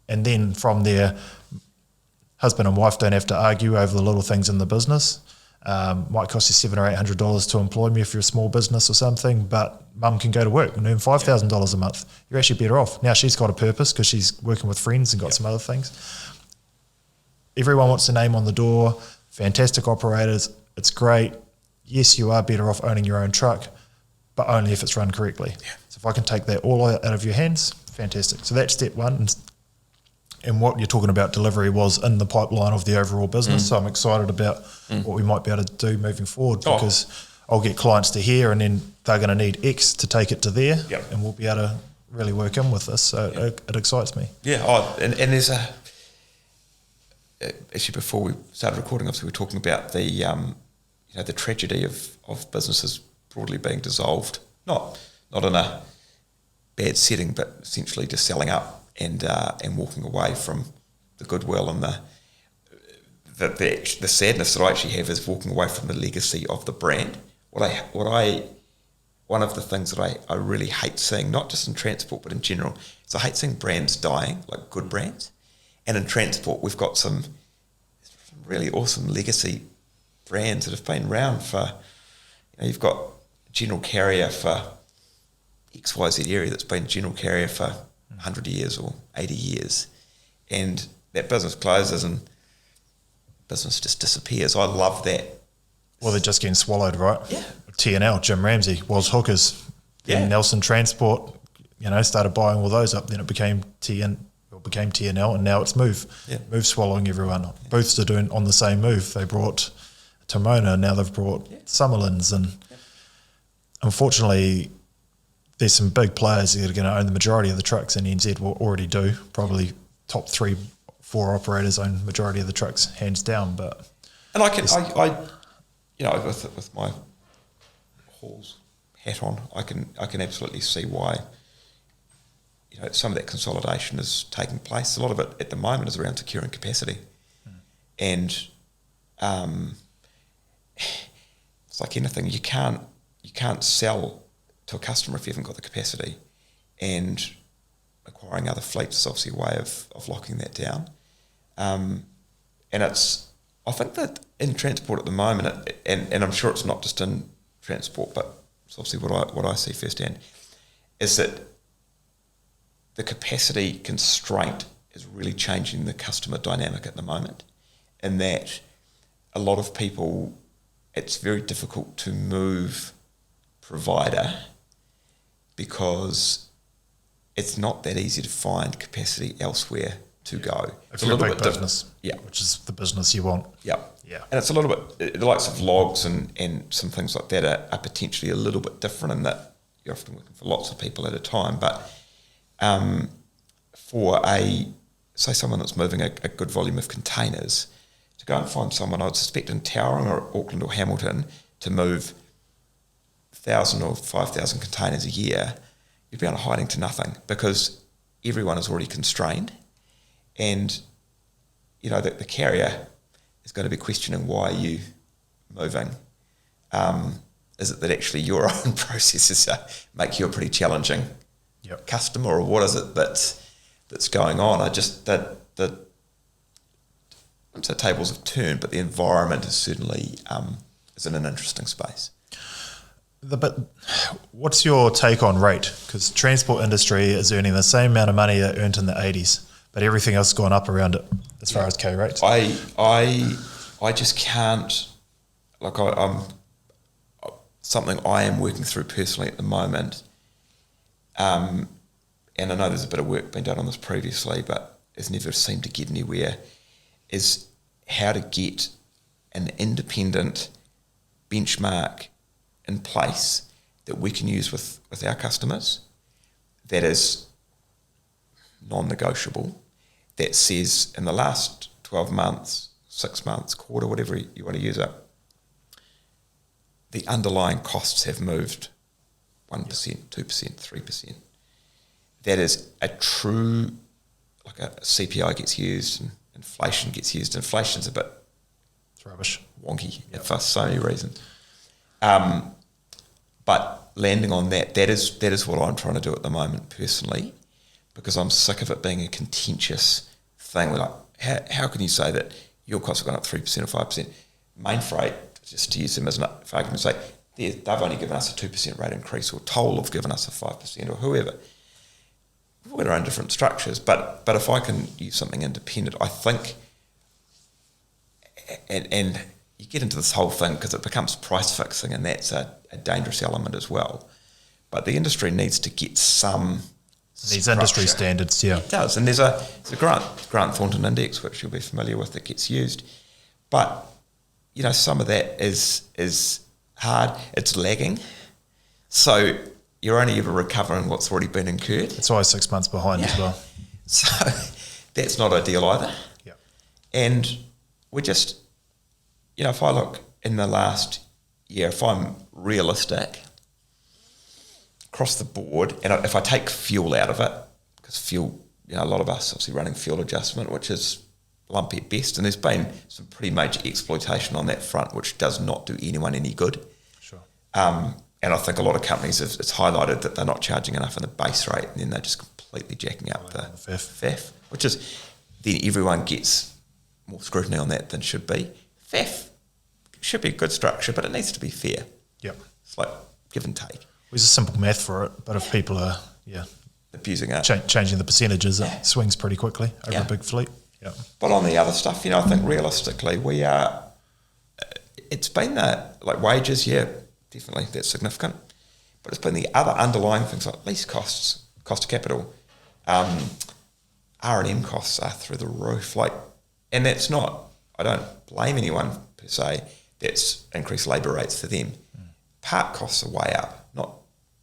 And then from there, husband and wife don't have to argue over the little things in the business. Might cost you $700 or $800 to employ me if you're a small business or something, but mum can go to work and earn $5,000 a month. You're actually better off. Now she's got a purpose because she's working with friends and got some other things. Everyone wants a name on the door, fantastic operators, it's great. Yes, you are better off owning your own truck, but only if it's run correctly. Yeah. So if I can take that all out of your hands, fantastic. So that's step one. And what you're talking about delivery was in the pipeline of the overall business. So I'm excited about what we might be able to do moving forward, because I'll get clients to here and then they're going to need X to take it to there, and we'll be able to really work in with this. So it excites me. Yeah. And there's actually, before we started recording, obviously we were talking about the tragedy of businesses broadly being dissolved, not in a bad setting, but essentially just selling up and walking away from the goodwill and the sadness that I actually have is walking away from the legacy of the brand. One of the things that I really hate seeing, not just in transport but in general, is I hate seeing brands dying, like good brands. And in transport, we've got some really awesome legacy brands that have been around for, you've got General Carrier for XYZ area that's been General Carrier for 100 years or 80 years. And that business closes and business just disappears. I love that. Well, they're just getting swallowed, right? Yeah. TNL, Jim Ramsey, was Hookers. Yeah. Nelson Transport, started buying all those up. Then it became TNL, and now it's Move. Yeah. Move swallowing everyone. Yeah. Booths are doing on the same move. They brought Timona, now they've brought Summerlands, and unfortunately, there's some big players that are going to own the majority of the trucks, and NZ will already do. Probably top 3-4 operators own majority of the trucks, hands down. But and with my hauls hat on, I can absolutely see why some of that consolidation is taking place. A lot of it at the moment is around securing capacity, and it's like anything, you can't sell to a customer if you haven't got the capacity, and acquiring other fleets is obviously a way of locking that down. And I think that in transport at the moment, and I'm sure it's not just in transport, but it's obviously what I see firsthand, is that the capacity constraint is really changing the customer dynamic at the moment, in that a lot of people, it's very difficult to move provider because it's not that easy to find capacity elsewhere to go. If you're a big business, yeah, which is the business you want. Yeah. Yeah. And it's a little bit, the likes of logs and some things like that are potentially a little bit different in that you're often working for lots of people at a time. But for say someone that's moving a good volume of containers, to go and find someone, I would suspect in Tauranga or Auckland or Hamilton, to move 1,000 or 5,000 containers a year, you'd be on a hiding to nothing, because everyone is already constrained, and the carrier is going to be questioning, why are you moving? Is it that actually your own processes make you a pretty challenging customer, or what is it that's going on? So tables have turned, but the environment is certainly is in an interesting space. But what's your take on rate? Because transport industry is earning the same amount of money it earned in the 80s, but everything else has gone up around it as far as K rates. I just can't, I'm something I am working through personally at the moment, and I know there's a bit of work been done on this previously, but it's never seemed to get anywhere, is how to get an independent benchmark in place that we can use with our customers, that is non-negotiable, that says in the last 12 months, 6 months, quarter, whatever you want to use it, the underlying costs have moved 1%, 2%, 3%. That is a true, like a CPI gets used and inflation gets used. Inflation's a bit, it's rubbish, wonky for so many reasons. But landing on that is what I'm trying to do at the moment personally, because I'm sick of it being a contentious thing. We're like, how can you say that your costs have gone up 3% or 5%? Main freight, just to use them as an argument, say they've only given us a 2% rate increase, or Toll have given us a 5%, or whoever. We're our own different structures, but if I can use something independent, I think, and you get into this whole thing because it becomes price fixing, and that's a dangerous element as well. But the industry needs to get some these structure. Industry standards, yeah. It does, and there's a Grant Thornton Index, which you'll be familiar with, that gets used. But, some of that is hard. It's lagging. So you're only ever recovering what's already been incurred. It's always 6 months behind as well. So that's not ideal either. Yeah. And we just, if I look in the last year, if I'm realistic, across the board, and if I take fuel out of it, because fuel, a lot of us obviously running fuel adjustment, which is lumpy at best, and there's been some pretty major exploitation on that front, which does not do anyone any good. Sure. And I think a lot of companies, it's highlighted that they're not charging enough in the base rate, and then they're just completely jacking up the FAF, which is, then everyone gets more scrutiny on that than should be. FAF should be a good structure, but it needs to be fair. Yep. It's like give and take. There's a simple math for it, but if people are abusing it, changing the percentages, it swings pretty quickly over a big fleet. Yeah. But on the other stuff, I think realistically we are. It's been wages, definitely that's significant, but it's been the other underlying things like lease costs, cost of capital, R&M costs are through the roof. And that's not. I don't blame anyone per se. That's increased labour rates for them. Part costs are way up, not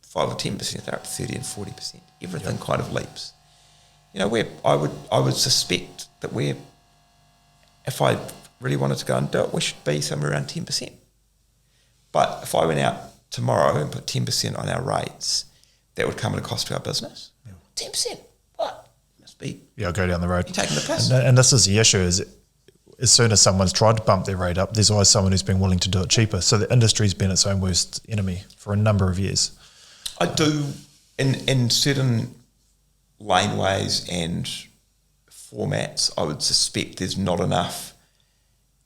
5 or 10%. They're up to 30 and 40%. Everything kind of leaps. I would suspect that if I really wanted to go and do it, we should be somewhere around 10%. But if I went out tomorrow and put 10% on our rates, that would come at a cost to our business. 10%? What? Must be. Yeah, I'll go down the road. You're taking the piss. And this is the issue, is as soon as someone's tried to bump their rate up, there's always someone who's been willing to do it cheaper. So the industry's been its own worst enemy for a number of years. I do, in certain laneways and formats, I would suspect there's not enough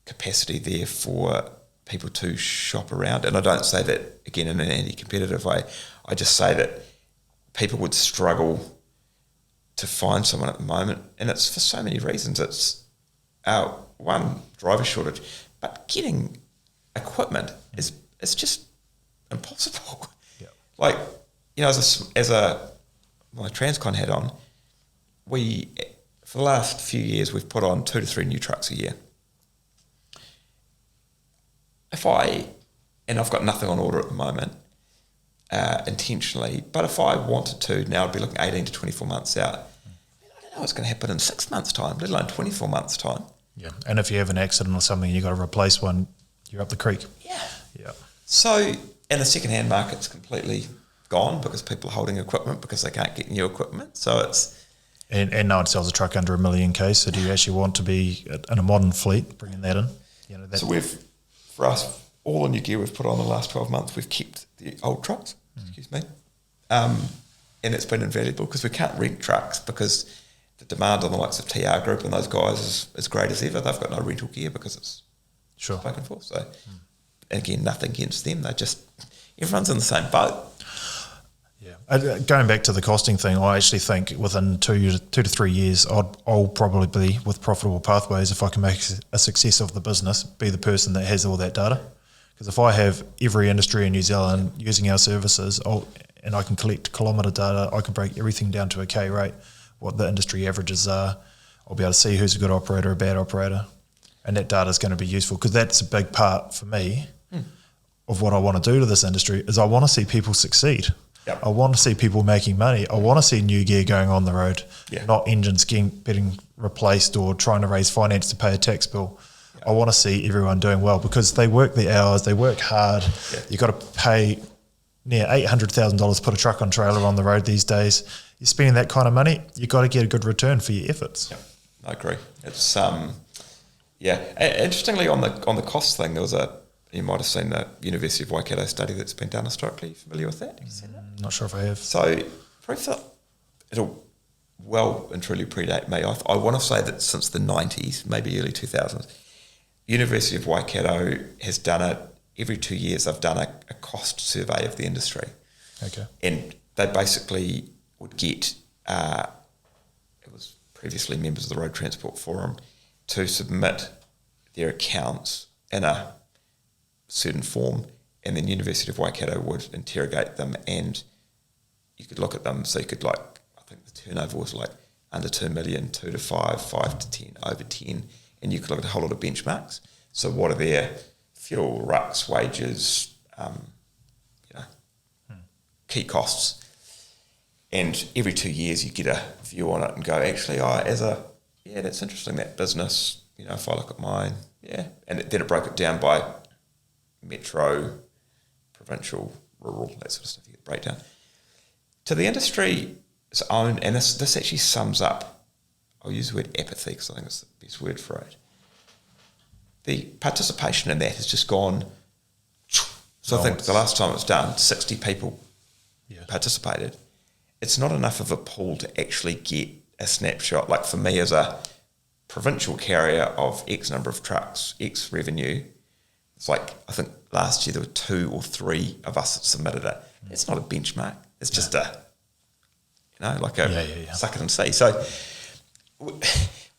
capacity there for people to shop around. And I don't say that, again, in an anti-competitive way. I just say that people would struggle to find someone at the moment. And it's for so many reasons. It's one, driver shortage, but getting equipment is just impossible. Yeah. Like, you know, as my Transcon hat on, we, for the last few years, we've put on 2 to 3 new trucks a year. And I've got nothing on order at the moment, intentionally, but if I wanted to, now I'd be looking 18 to 24 months out. I don't know what's going to happen in 6 months' time, let alone 24 months' time. Yeah, and if you have an accident or something and you've got to replace one, you're up the creek. Yeah. Yeah. So, and the second-hand market's completely gone because people are holding equipment because they can't get new equipment. So it's... And no one sells a truck under $1 million case, so do you actually want to be in a modern fleet, bringing that in? You know, so for us, all the new gear we've put on the last 12 months, we've kept the old trucks, excuse me. And it's been invaluable because we can't rent trucks because the demand on the likes of TR Group and those guys is as great as ever. They've got no rental gear because it's spoken for. So, again, nothing against them. Everyone's in the same boat. Yeah. Going back to the costing thing, I actually think within 2 to 3 years, I'll probably be with Profitable Pathways, if I can make a success of the business, be the person that has all that data. Because if I have every industry in New Zealand using our services, and I can collect kilometre data, I can break everything down to a K rate, what the industry averages are. I'll be able to see who's a good operator, a bad operator, and that data is going to be useful because that's a big part for me of what I want to do to this industry is I want to see people succeed. Yep. I want to see people making money. I want to see new gear going on the road, Yeah. not engines getting replaced or trying to raise finance to pay a tax bill. Yep. I want to see everyone doing well because they work the hours, they work hard. Yeah. You've got to pay near $800,000 to put a truck on trailer on the road these days. You're spending that kind of money, you've got to get a good return for your efforts. Yeah, I agree. It's interestingly on the cost thing, there was you might have seen the University of Waikato study that's been done historically. Are you familiar with that? Have you seen that? Not sure if I have. So probably thought it'll well and truly predate me. I want to say that since the 90s, maybe early 2000s, University of Waikato has done it every 2 years. They've done a cost survey of the industry. Okay. And they basically would get, it was previously members of the Road Transport Forum, to submit their accounts in a certain form, and then University of Waikato would interrogate them, and you could look at them. So you could I think the turnover was under 2 million, 2 to 5, 5 to 10, over 10, and you could look at a whole lot of benchmarks. So what are their fuel, rucks, wages, key costs? And every 2 years you get a view on it and go, actually, that's interesting, that business, if I look at mine, and then it broke it down by metro, provincial, rural, that sort of stuff, you get a breakdown. To the industry's own, and this actually sums up, I'll use the word apathy because I think it's the best word for it. The participation in that has just gone, so I think the last time it was done, 60 people participated. It's not enough of a pool to actually get a snapshot. Like for me as a provincial carrier of X number of trucks, X revenue, it's I think last year there were 2 or 3 of us that submitted it. It's not a benchmark. It's just suck it and see. So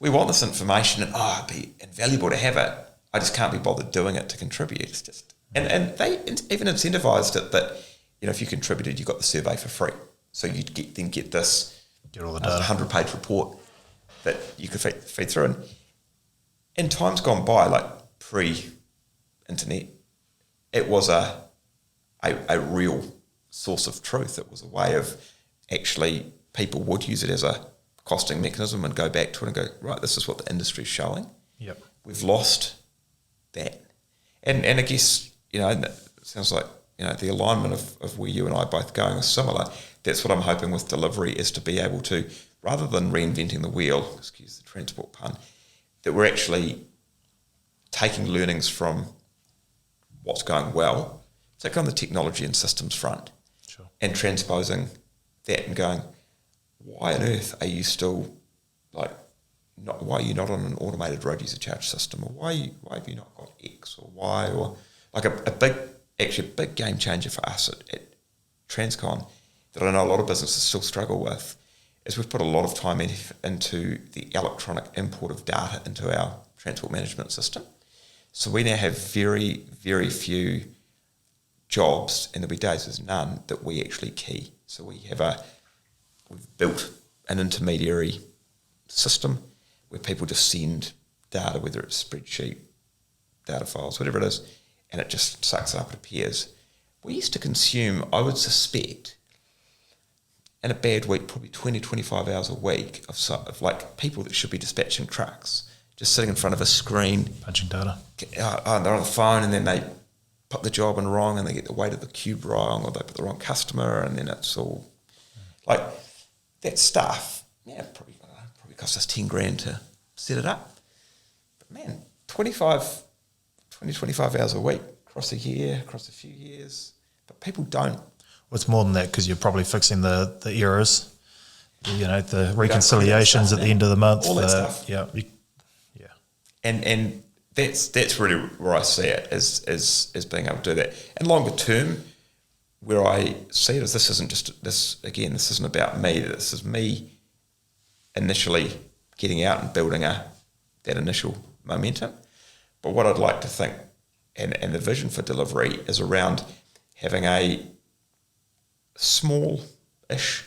we want this information and it'd be invaluable to have it. I just can't be bothered doing it to contribute. It's just, and they even incentivised it that, if you contributed, you got the survey for free. So you'd get this all the data. 100-page report that you could feed through. And in times gone by, pre-internet, it was a real source of truth. It was a way of actually people would use it as a costing mechanism and go back to it and go, right, this is what the industry is showing. Yep. We've lost that. And I guess, it sounds like, the alignment of where you and I are both going is similar. That's what I'm hoping with delivery, is to be able to, rather than reinventing the wheel, excuse the transport pun, that we're actually taking learnings from what's going well, particularly on the technology and systems front, Sure. and transposing that and going, why on earth are you still why are you not on an automated road user charge system, or why have you not got X, or why, or like a big game changer for us at Transcon that I know a lot of businesses still struggle with is we've put a lot of time into the electronic import of data into our transport management system. So we now have very, very few jobs, and there'll be days there's none, that we actually key. So we've built an intermediary system where people just send data, whether it's spreadsheet, data files, whatever it is, and it just sucks it up, it appears. We used to consume, I would suspect, in a bad week, probably 20, 25 hours a week of like people that should be dispatching trucks, just sitting in front of a screen. Punching data. And they're on the phone, and then they put the job in wrong, and they get the weight of the cube wrong, or they put the wrong customer, and then it's all like that stuff. Yeah, probably cost us 10 grand to set it up. But man, 25 hours a week across a year, across a few years. But people don't. Well, it's more than that, because you're probably fixing the errors, the reconciliations at the end of the month. All that stuff. Yeah. And that's really where I see it, as being able to do that. And longer term, where I see it is this isn't about me. This is me initially getting out and building that initial momentum. But what I'd like to think, and the vision for delivery, is around having a small-ish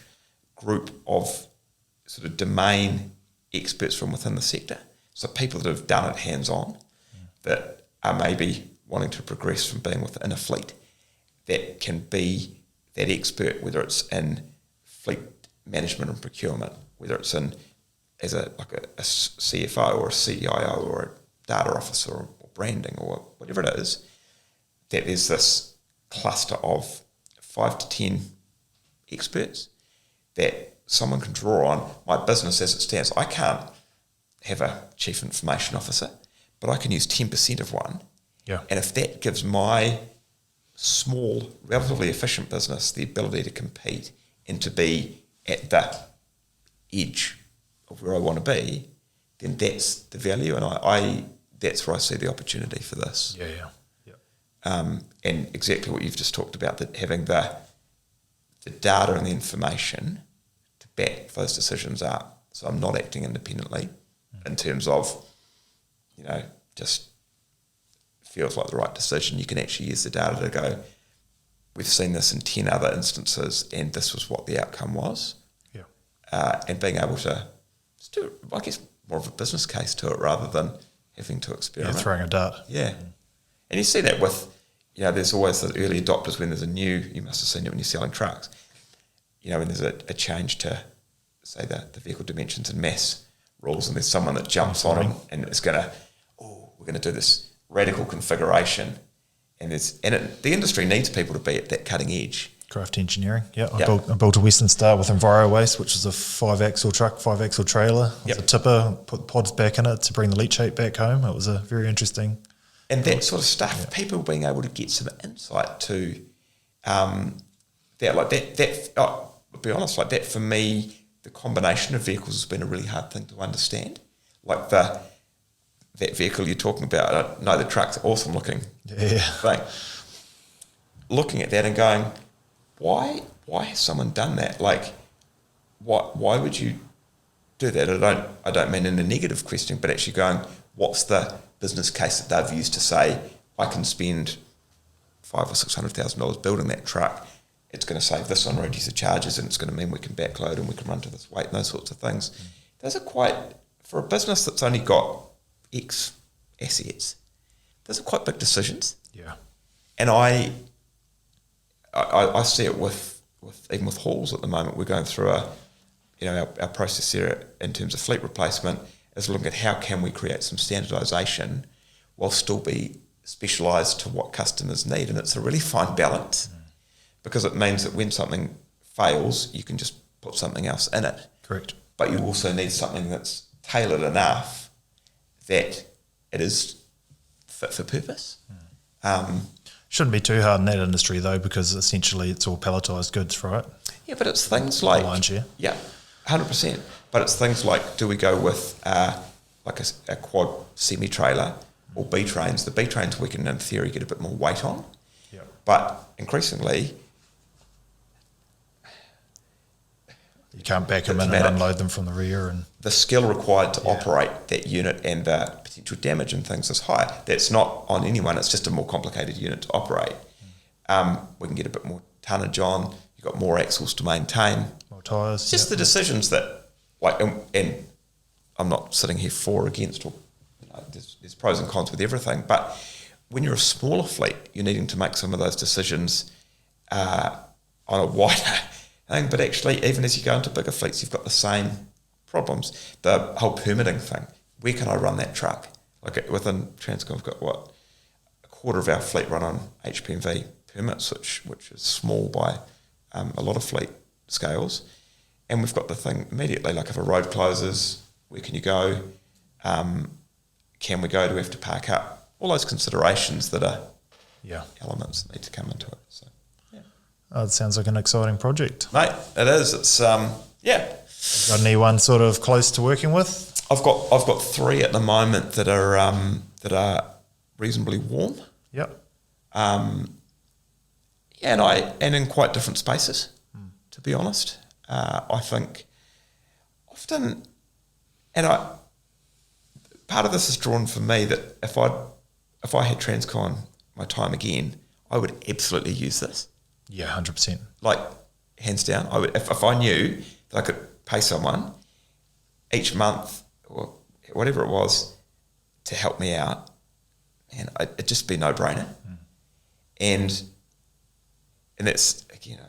group of sort of domain experts from within the sector. So people that have done it hands-on, that are maybe wanting to progress from being within a fleet, that can be that expert, whether it's in fleet management and procurement, whether it's in as a CFO or a CIO or a data officer or branding or whatever it is, that there's this cluster of 5 to 10 experts that someone can draw on. My business as it stands, I can't have a chief information officer, but I can use 10% of one. Yeah. And if that gives my small, relatively efficient business the ability to compete and to be at the edge of where I want to be, then that's the value, and I that's where I see the opportunity for this. And exactly what you've just talked about, that having the data and the information to back those decisions up. So I'm not acting independently in terms of, just feels like the right decision. You can actually use the data to go, we've seen this in 10 other instances, and this was what the outcome was. And being able to just do, I guess, more of a business case to it rather than having to experiment. Throwing a dart. Yeah. And you see that with, there's always the early adopters when there's you must have seen it when you're selling trucks, when there's a change to, say, the vehicle dimensions and mass rules, and there's someone that jumps on them and it's going to, we're going to do this radical configuration. And the industry needs people to be at that cutting edge. Craft engineering. I built a Western Star with Enviro Waste, which is a 5-axle truck, 5-axle trailer. It's a tipper, put pods back in it to bring the leachate back home. It was a very interesting. And that sort of stuff, people being able to get some insight to that, I'll be honest, like that for me, the combination of vehicles has been a really hard thing to understand. Like that vehicle you're talking about, I know the truck's awesome looking thing. Looking at that and going, why has someone done that? Like, why would you do that? I don't mean in a negative question, but actually going, what's the business case that they've used to say, I can spend $500,000 or $600,000 building that truck. It's going to save this on road user charges, and it's going to mean we can backload and we can run to this weight and those sorts of things. Those are quite, for a business that's only got X assets, those are quite big decisions. And I see it with even with hauls at the moment. We're going through our process there in terms of fleet replacement is looking at how can we create some standardisation while still be specialised to what customers need, and it's a really fine balance because it means that when something fails, you can just put something else in it. Correct. But you also need something that's tailored enough that it is fit for purpose. Shouldn't be too hard in that industry though, because essentially it's all palletised goods, right? Yeah, but it's things like Lion's share. Yeah, 100%. But it's things like, do we go with like a quad semi-trailer or B trains? The B trains we can, in theory, get a bit more weight on. Yeah. But increasingly, you can't back them in and unload them from the rear, and the skill required to operate that unit and the potential damage and things is higher. That's not on anyone. It's just a more complicated unit to operate. We can get a bit more tonnage on. You've got more axles to maintain. more tyres. It's just the decisions that, like, and I'm not sitting here for or against, or there's pros and cons with everything. But when you're a smaller fleet, you're needing to make some of those decisions on a wider thing. But actually, even as you go into bigger fleets, you've got the same problems. The whole permitting thing. Where can I run that truck? Like within Transcon, we've got a quarter of our fleet run on HPMV permits, which is small by a lot of fleet scales. And we've got the thing immediately, like if a road closes, where can you go? Can we go? Do we have to park up? All those considerations that are elements that need to come into it. So, Oh, it sounds like an exciting project. mate, it is. It's Got anyone sort of close to working with? I've got 3 at the moment that are reasonably warm. Yep. And in quite different spaces, to be honest. I think often, part of this is drawn for me that if I had Transcon my time again, I would absolutely use this. Yeah, 100%. Like, hands down, I would, if I knew that I could pay someone each month or whatever it was to help me out, and it'd just be no brainer. And that's, it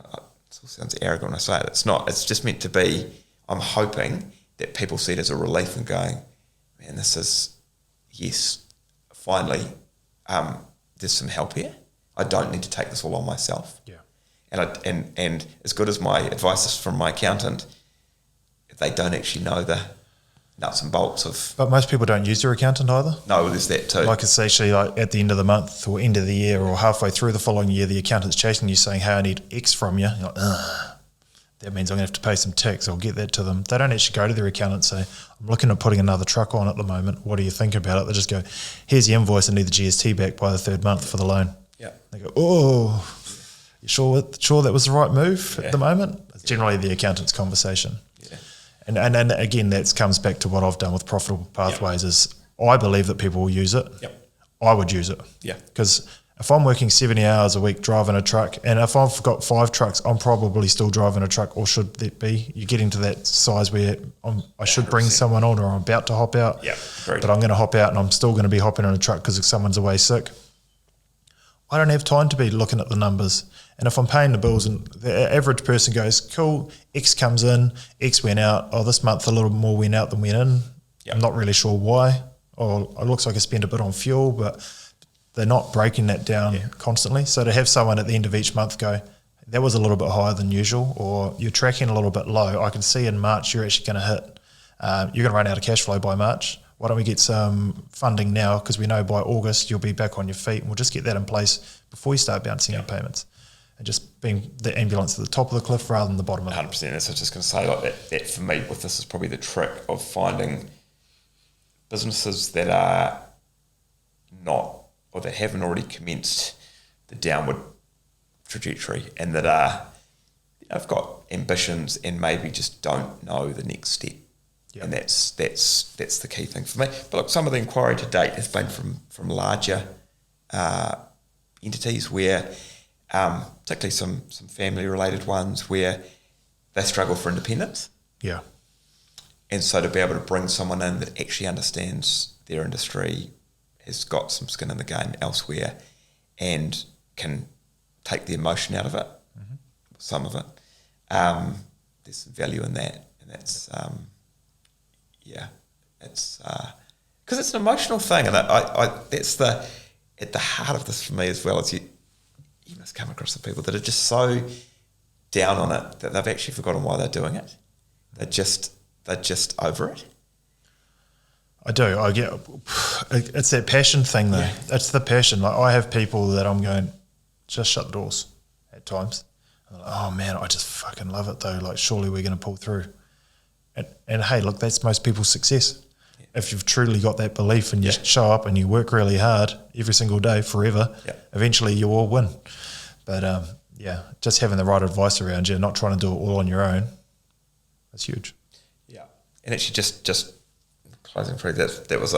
still sounds arrogant when I say it. It's not. It's just meant to be. I'm hoping that people see it as a relief and going, man, this is, yes, finally, there's some help here. I don't need to take this all on myself. Yeah. And as good as my advice is from my accountant, they don't actually know the nuts and bolts of. But most people don't use their accountant either. No, there's that too. Like it's actually like at the end of the month or end of the year or halfway through the following year, the accountant's chasing you saying, hey, I need X from you. You're like, that means I'm going to have to pay some tax. I'll get that to them. They don't actually go to their accountant and say, I'm looking at putting another truck on at the moment. What do you think about it? They just go, here's the invoice. I need the GST back by the 3rd month for the loan. Yeah. They go, you sure that was the right move at the moment? It's generally the accountant's conversation. Yeah. And again, that comes back to what I've done with Profitable Pathways is I believe that people will use it. Yep. I would use it. Yeah. Because if I'm working 70 hours a week driving a truck, and if I've got 5 trucks, I'm probably still driving a truck, or should that be? You're getting to that size where I should bring someone on, or I'm about to hop out. Yeah, but I'm going to hop out and I'm still going to be hopping in a truck because someone's away sick. I don't have time to be looking at the numbers. And if I'm paying the bills and the average person goes, cool, X comes in, X went out, this month a little more went out than went in. Yep. I'm not really sure why. Or it looks like I spend a bit on fuel, but they're not breaking that down constantly. So to have someone at the end of each month go, that was a little bit higher than usual, or you're tracking a little bit low. I can see in March you're actually going to hit, you're going to run out of cash flow by March. Why don't we get some funding now? Because we know by August you'll be back on your feet, and we'll just get that in place before you start bouncing out payments. And just being the ambulance at the top of the cliff rather than the bottom of it. 100%. That's what I was just going to say. Like that for me, with this is probably the trick of finding businesses that are not, or that haven't already commenced the downward trajectory, and that are, have got ambitions and maybe just don't know the next step. Yep. And that's the key thing for me. But look, some of the inquiry to date has been from larger entities where, particularly some family related ones, where they struggle for independence. Yeah. And so to be able to bring someone in that actually understands their industry, has got some skin in the game elsewhere, and can take the emotion out of it, some of it, there's some value in that. And that's, it's, because it's an emotional thing. And I that's the, at the heart of this for me as well is you must come across the people that are just so down on it that they've actually forgotten why they're doing it. They're just over it. I do. I get it's that passion thing though. Yeah. It's the passion. Like I have people that I'm going, just shut the doors at times. I'm like, oh man, I just fucking love it though. Like surely we're going to pull through. And hey, look, that's most people's success. Yeah. If you've truly got that belief and you show up and you work really hard every single day forever, eventually you will win. But just having the right advice around you, not trying to do it all on your own, that's huge. Yeah, and actually just closing through that was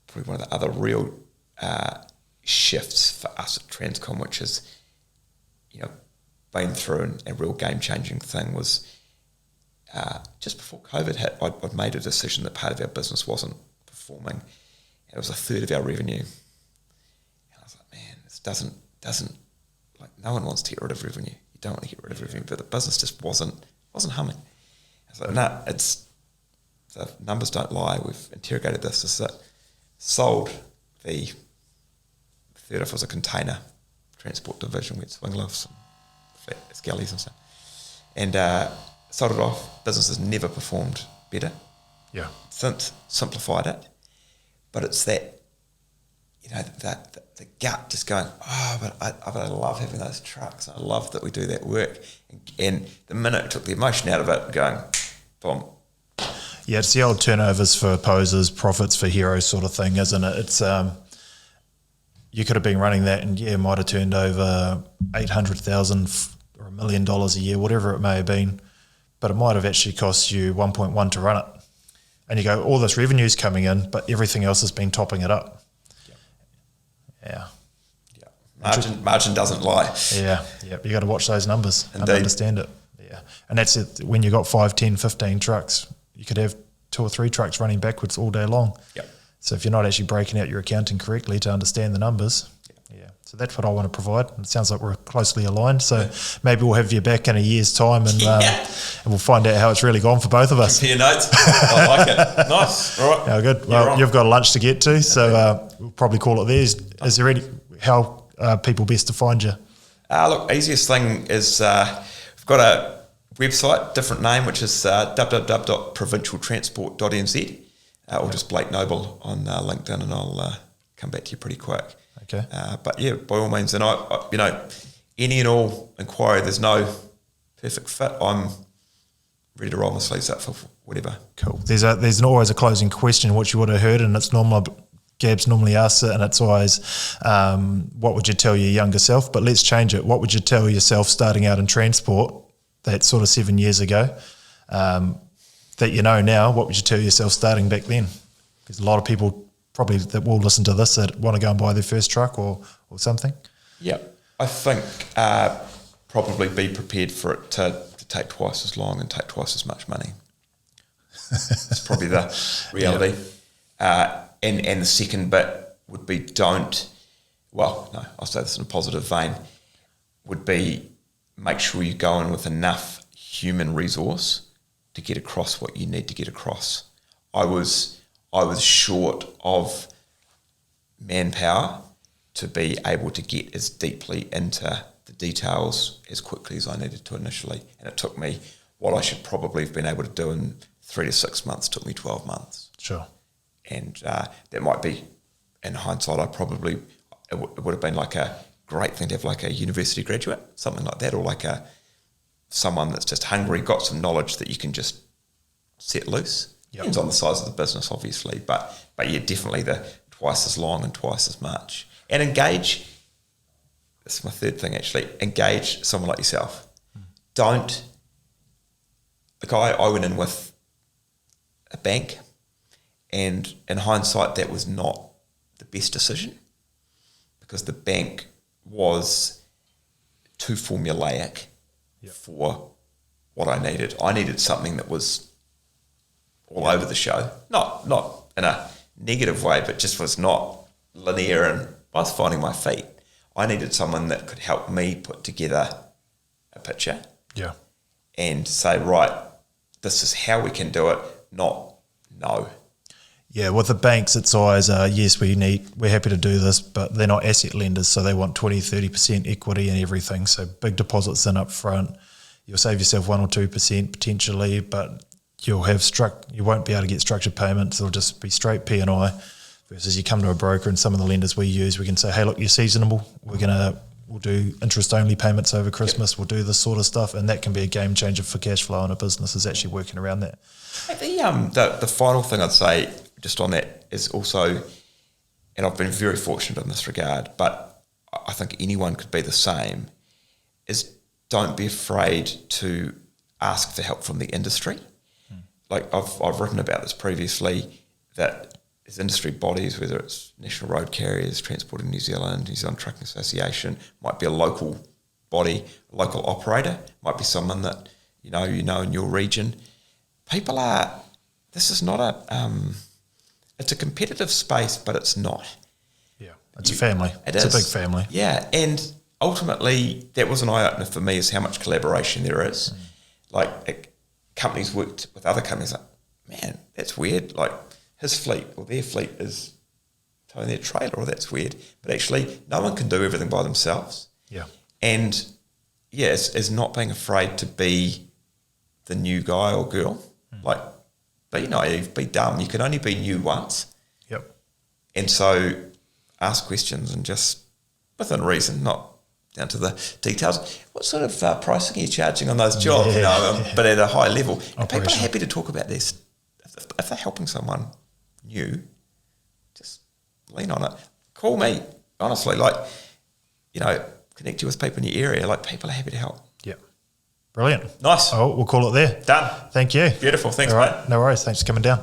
probably one of the other real shifts for us at Transcon, which is, been through a real game-changing thing was just before COVID hit, I'd made a decision that part of our business wasn't performing, and it was a third of our revenue. And I was like, man, this doesn't like no one wants to get rid of revenue. You don't want to get rid of revenue, but the business just wasn't humming. I was like, no, the numbers don't lie. We've interrogated this. Is that sold the third off as a container transport division. We had swing lifts and skellies and stuff, and sold it off. Business has never performed better. Yeah, since simplified it, but it's that the gut just going, but I love having those trucks. I love that we do that work, and the minute it took the emotion out of it, going, boom. Yeah, it's the old turnovers for posers, profits for heroes sort of thing, isn't it? It's you could have been running that and might have turned over $800,000 or $1 million a year, whatever it may have been, but it might have actually cost you 1.1 to run it. And you go, all this revenue's coming in, but everything else has been topping it up. Yeah. Margin doesn't lie. Yeah. You got to watch those numbers and Indeed. understand it. Yeah. And that's it. When you got 5, 10, 15 trucks, you could have 2 or 3 trucks running backwards all day long. Yep. So if you're not actually breaking out your accounting correctly to understand the numbers, so that's what I want to provide. It sounds like we're closely aligned. So maybe we'll have you back in a year's time and we'll find out how it's really gone for both of us. Compare notes. I like it. Nice. All right. Yeah, good. Well, you've got a lunch to get to, so we'll probably call it there. Is there any, how people best to find you? Look, easiest thing is we've got a website, different name, which is www.provincialtransport.nz, or just Blake Noble on LinkedIn, and I'll come back to you pretty quick. Okay. But yeah, by all means, and I any and all inquiry, there's no perfect fit. I'm ready to roll my sleeves up for whatever. Cool. There's always a closing question, which you would have heard, and it's normal. Gabs normally asks it, and it's always, what would you tell your younger self? But let's change it. What would you tell yourself starting out in transport that sort of 7 years ago, that you know now? What would you tell yourself starting back then? Because a lot of people probably that will listen to this that want to go and buy their first truck or something. Yeah, I think probably be prepared for it to take twice as long and take twice as much money. It's probably the reality. And the second bit would be I'll say this in a positive vein, would be make sure you go in with enough human resource to get across what you need to get across. I was short of manpower to be able to get as deeply into the details as quickly as I needed to initially. And it took me what I should probably have been able to do in 3 to 6 months, took me 12 months. Sure. And that might be, in hindsight, it would have been like a great thing to have like a university graduate, something like that, or like someone that's just hungry, got some knowledge that you can just set loose. Yep. Depends on the size of the business, obviously, but yeah, definitely the twice as long and twice as much. And engage, this is my third thing actually, engage someone like yourself. Don't, like I went in with a bank, and in hindsight that was not the best decision because the bank was too formulaic for what I needed. I needed something that was all over the show, not in a negative way, but just was not linear, and I was finding my feet. I needed someone that could help me put together a picture and say, right, this is how we can do it, not no. Yeah, with the banks, it's always, yes, we're happy to do this, but they're not asset lenders, so they want 20, 30% equity and everything. So big deposits in up front. You'll save yourself 1 or 2% potentially, but you won't be able to get structured payments. It'll just be straight P&I versus you come to a broker, and some of the lenders we use, we can say, hey, look, you're seasonable. We'll do interest-only payments over Christmas. We'll do this sort of stuff, and that can be a game changer for cash flow in a business, is actually working around that. The final thing I'd say just on that is also, and I've been very fortunate in this regard, but I think anyone could be the same, is don't be afraid to ask for help from the industry. Like I've written about this previously, that there's industry bodies, whether it's National Road Carriers, Transport in New Zealand, New Zealand Trucking Association, might be a local body, a local operator, might be someone that you know in your region. This is not it's a competitive space, but it's not. Yeah, it's a family. It's a big family. Yeah, and ultimately that was an eye-opener for me, is how much collaboration there is. Like companies worked with other companies, like, man, that's weird. Like his fleet or their fleet is towing their trailer, or that's weird. But actually no one can do everything by themselves. Yeah. And yes, is not being afraid to be the new guy or girl. Like, be naive, be dumb. You can only be new once. Yep. And so ask questions, and just within reason, not down to the details. What sort of pricing are you charging on those jobs? But at a high level. And people are happy to talk about this. If they're helping someone new, just lean on it. Call me, honestly. Like, connect you with people in your area. Like, people are happy to help. Yeah. Brilliant. Nice. Oh, we'll call it there. Done. Thank you. Beautiful. Thanks, All right. mate. No worries. Thanks for coming down.